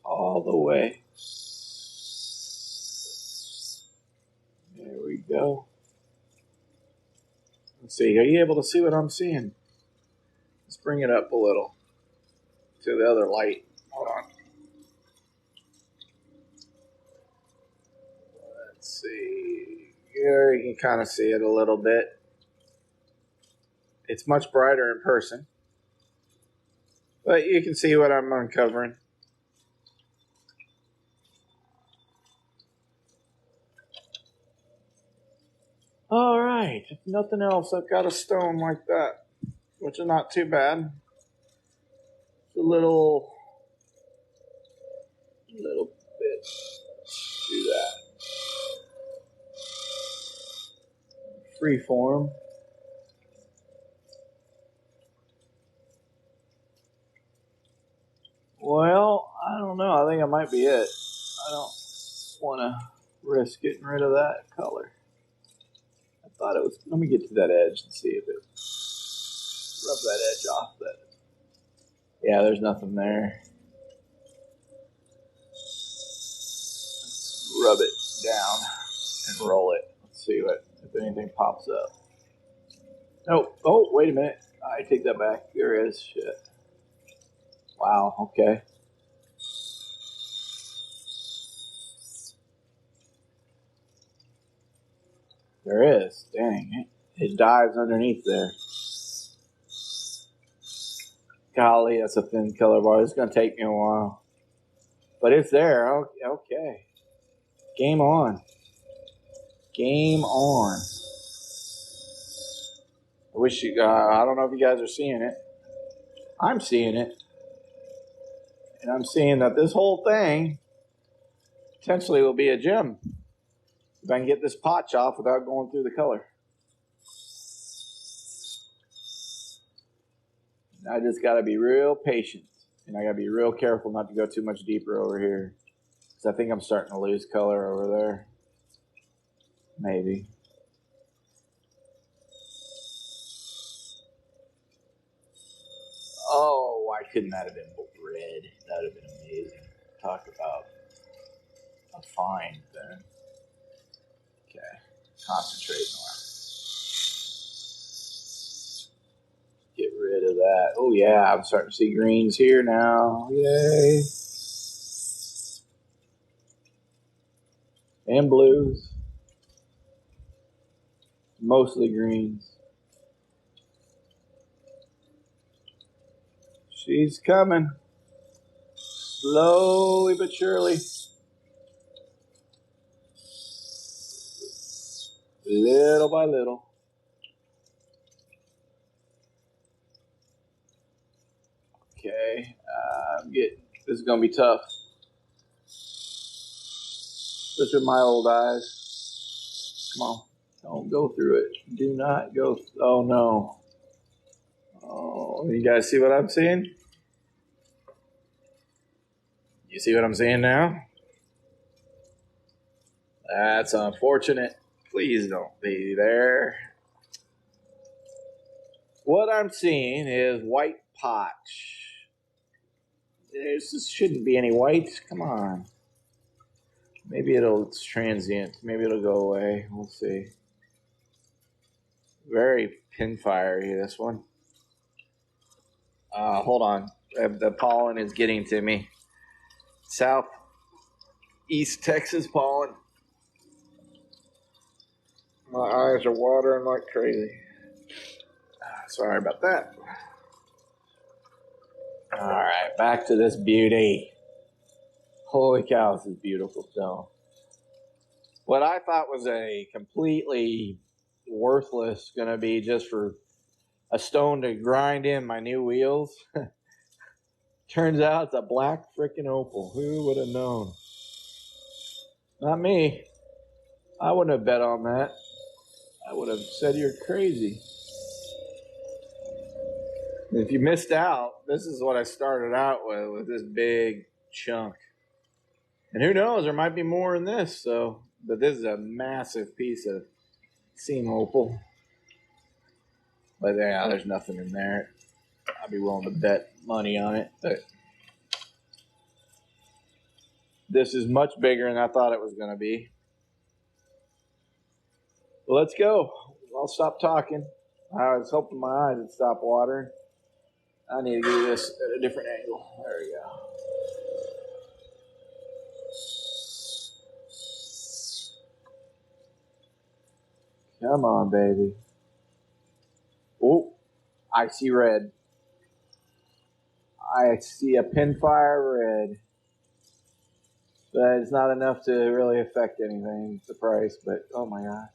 All the way. There we go. Let's see. Are you able to see what I'm seeing? Let's bring it up a little to the other light. Hold on. Let's see. Here you can kind of see it a little bit. It's much brighter in person. But you can see what I'm uncovering. All right. If nothing else, I've got a stone like that, which is not too bad. It's a little bit. Let's do that. Free form. Well, I don't know. I think it might be it. I don't want to risk getting rid of that color. I thought it was. Let me get to that edge and see if it. Rub that edge off. That. Yeah, there's nothing there. Let's rub it down and roll it. Let's see if anything pops up. Nope. Oh, wait a minute. I take that back. There is shit. Wow. Okay. There is. Dang. It dives underneath there. Golly, that's a thin color bar. It's going to take me a while. But it's there. Okay. Game on. Game on. I wish you guys, I don't know if you guys are seeing it. I'm seeing it. And I'm seeing that this whole thing potentially will be a gem. If I can get this potch off without going through the color. I just got to be real patient. And I got to be real careful not to go too much deeper over here. Because I think I'm starting to lose color over there. Maybe. Oh, why couldn't that have been red? That would have been amazing. Talk about a find then. Okay. Concentrate more. Get rid of that. Oh, yeah. I'm starting to see greens here now. Yay. And blues. Mostly greens. She's coming. Slowly but surely. Little by little. Okay. This is going to be tough. Especially with my old eyes. Come on. Don't go through it. Do not go. Oh, no. Oh, you guys see what I'm seeing? You see what I'm seeing now? That's unfortunate. Please don't be there. What I'm seeing is white potch. This shouldn't be any white. Come on. Maybe it's transient. Maybe it'll go away. We'll see. Very pinfire-y, this one. Hold on. The pollen is getting to me. Southeast Texas pollen. My eyes are watering like crazy. Sorry about that. All right, back to this beauty. Holy cow, this is beautiful stone. What I thought was a completely worthless, going to be just for a stone to grind in my new wheels. Turns out it's a black freaking opal. Who would have known? Not me. I wouldn't have bet on that. I would have said you're crazy. If you missed out, this is what I started out with this big chunk. And who knows, there might be more in this. So, but this is a massive piece of seam opal. But yeah, there's nothing in there. I'd be willing to bet money on it. But this is much bigger than I thought it was going to be. Well, let's go. I'll stop talking. I was hoping my eyes would stop watering. I need to do this at a different angle. There we go. Come on, baby. Oh, I see red. I see a pinfire red. But it's not enough to really affect anything, the price, but oh my god.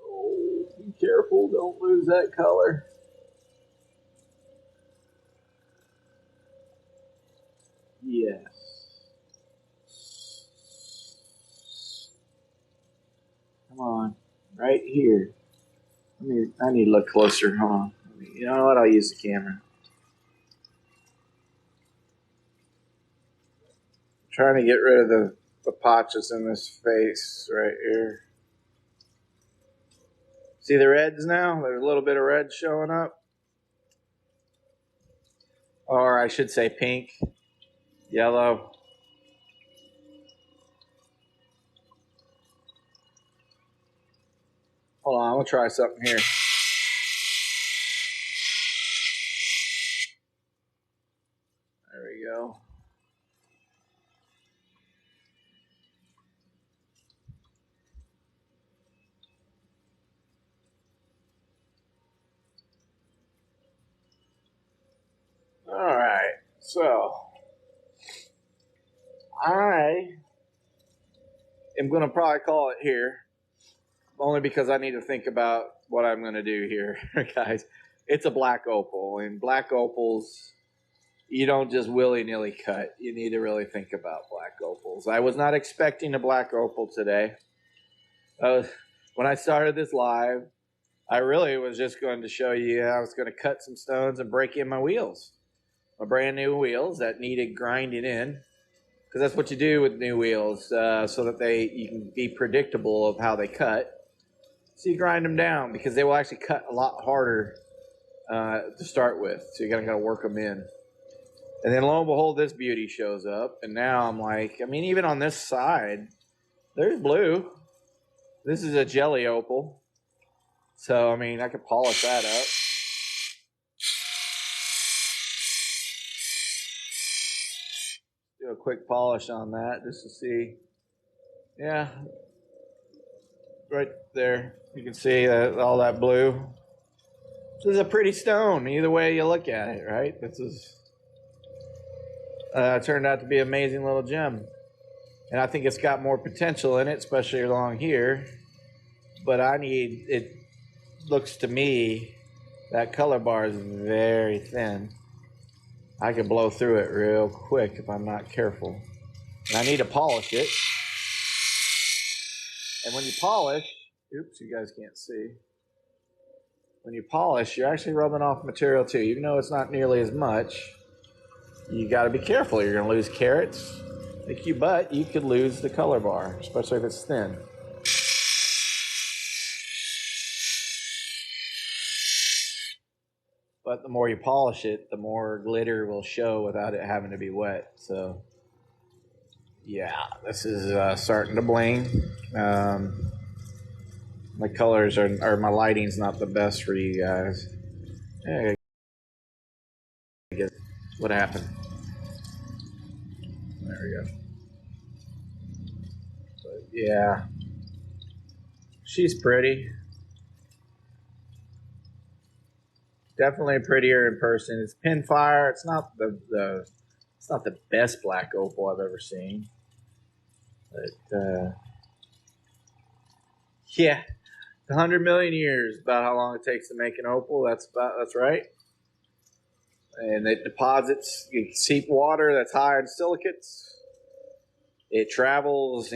Oh, be careful, don't lose that color. Yes. Come on, right here. I need to look closer. Hold on. You know what? I'll use the camera. I'm trying to get rid of the patches in this face right here. See the reds now? There's a little bit of red showing up. Or I should say pink, yellow. Hold on, I'm going to try something here. There we go. All right, so I am going to probably call it here, only because I need to think about what I'm going to do here, guys. It's a black opal, and black opals, you don't just willy-nilly cut. You need to really think about black opals. I was not expecting a black opal today. When I started this live, I really was just going to show you how I was going to cut some stones and break in my wheels. My brand new wheels that needed grinding in, because that's what you do with new wheels, so that you can be predictable of how they cut. So you grind them down because they will actually cut a lot harder to start with. So you gotta work them in. And then lo and behold, this beauty shows up, and now I'm like, I mean, even on this side, there's blue. This is a jelly opal. So I mean, I could polish that up. Do a quick polish on that just to see. Yeah, right there. You can see all that blue. This is a pretty stone, either way you look at it, right? This is turned out to be an amazing little gem. And I think it's got more potential in it, especially along here. But it looks to me, that color bar is very thin. I could blow through it real quick if I'm not careful. And I need to polish it. And when you polish, oops, you guys can't see. When you polish, you're actually rubbing off material too. Even though it's not nearly as much, you got to be careful. You're going to lose carats, but you could lose the color bar, especially if it's thin. But the more you polish it, the more glitter will show without it having to be wet. So, yeah, this is starting to bling. My colors or my lighting's not the best for you guys. Yeah, I guess what happened. There we go. But yeah, she's pretty. definitely prettier in person. It's pinfire. It's not the best black opal I've ever seen, but yeah, 100 million years about how long it takes to make an opal. That's right. And it deposits seep water that's higher in silicates. It travels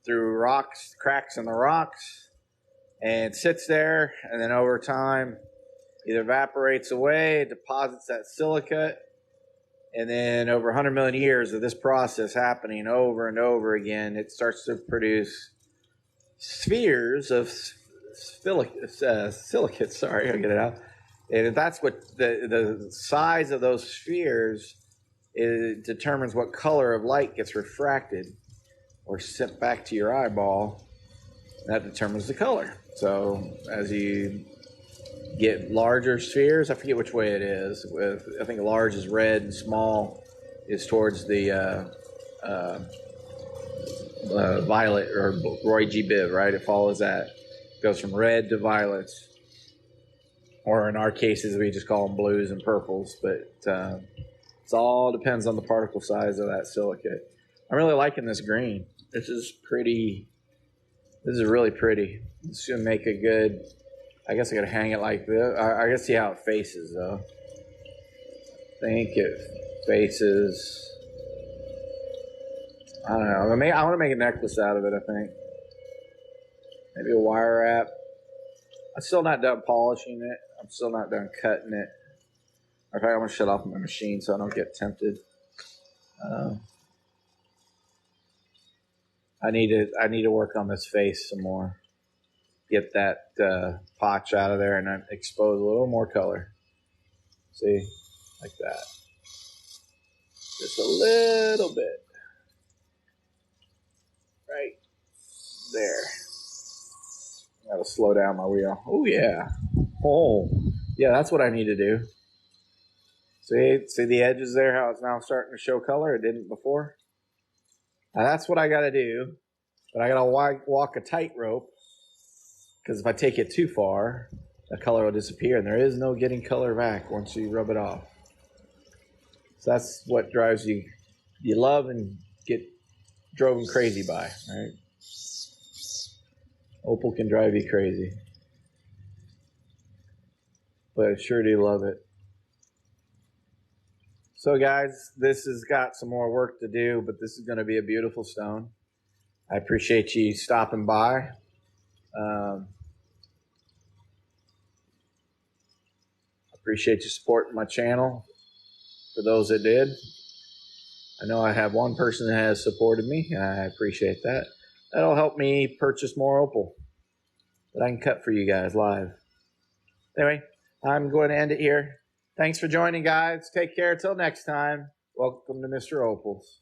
through rocks, cracks in the rocks, and sits there, and then over time it evaporates away, deposits that silicate, and then over 100 million years of this process happening over and over again, it starts to produce spheres of silicates. Sorry, I'll get it out. And that's what the size of those spheres determines what color of light gets refracted or sent back to your eyeball. That determines the color. So as you get larger spheres, I forget which way it is. I think large is red and small is towards the violet or Roy G. Biv, right? It follows that. It goes from red to violets. Or in our cases, we just call them blues and purples. But it all depends on the particle size of that silicate. I'm really liking this green. This is pretty. This is really pretty. It's going to make a good. I guess I got to hang it like this. I got to see how it faces, though. I think it faces. I don't know. I want to make a necklace out of it, I think. Maybe a wire wrap. I'm still not done polishing it. I'm still not done cutting it. In fact, I'm going to shut off my machine so I don't get tempted. I need to work on this face some more. Get that potch out of there and then expose a little more color. See? Like that. Just a little bit. Right there. I gotta slow down my wheel. Oh, yeah. Oh, yeah, that's what I need to do. See the edges there, how it's now starting to show color? It didn't before. Now that's what I got to do. But I got to walk a tightrope because if I take it too far, the color will disappear. And there is no getting color back once you rub it off. So that's what drives you love and get driven crazy by, right? Opal can drive you crazy. But I sure do love it. So guys, this has got some more work to do, but this is going to be a beautiful stone. I appreciate you stopping by. Appreciate you supporting my channel. For those that did, I know I have one person that has supported me, and I appreciate that. That'll help me purchase more opal that I can cut for you guys live. Anyway, I'm going to end it here. Thanks for joining, guys. Take care. Till next time. Welcome to Mr. Opals.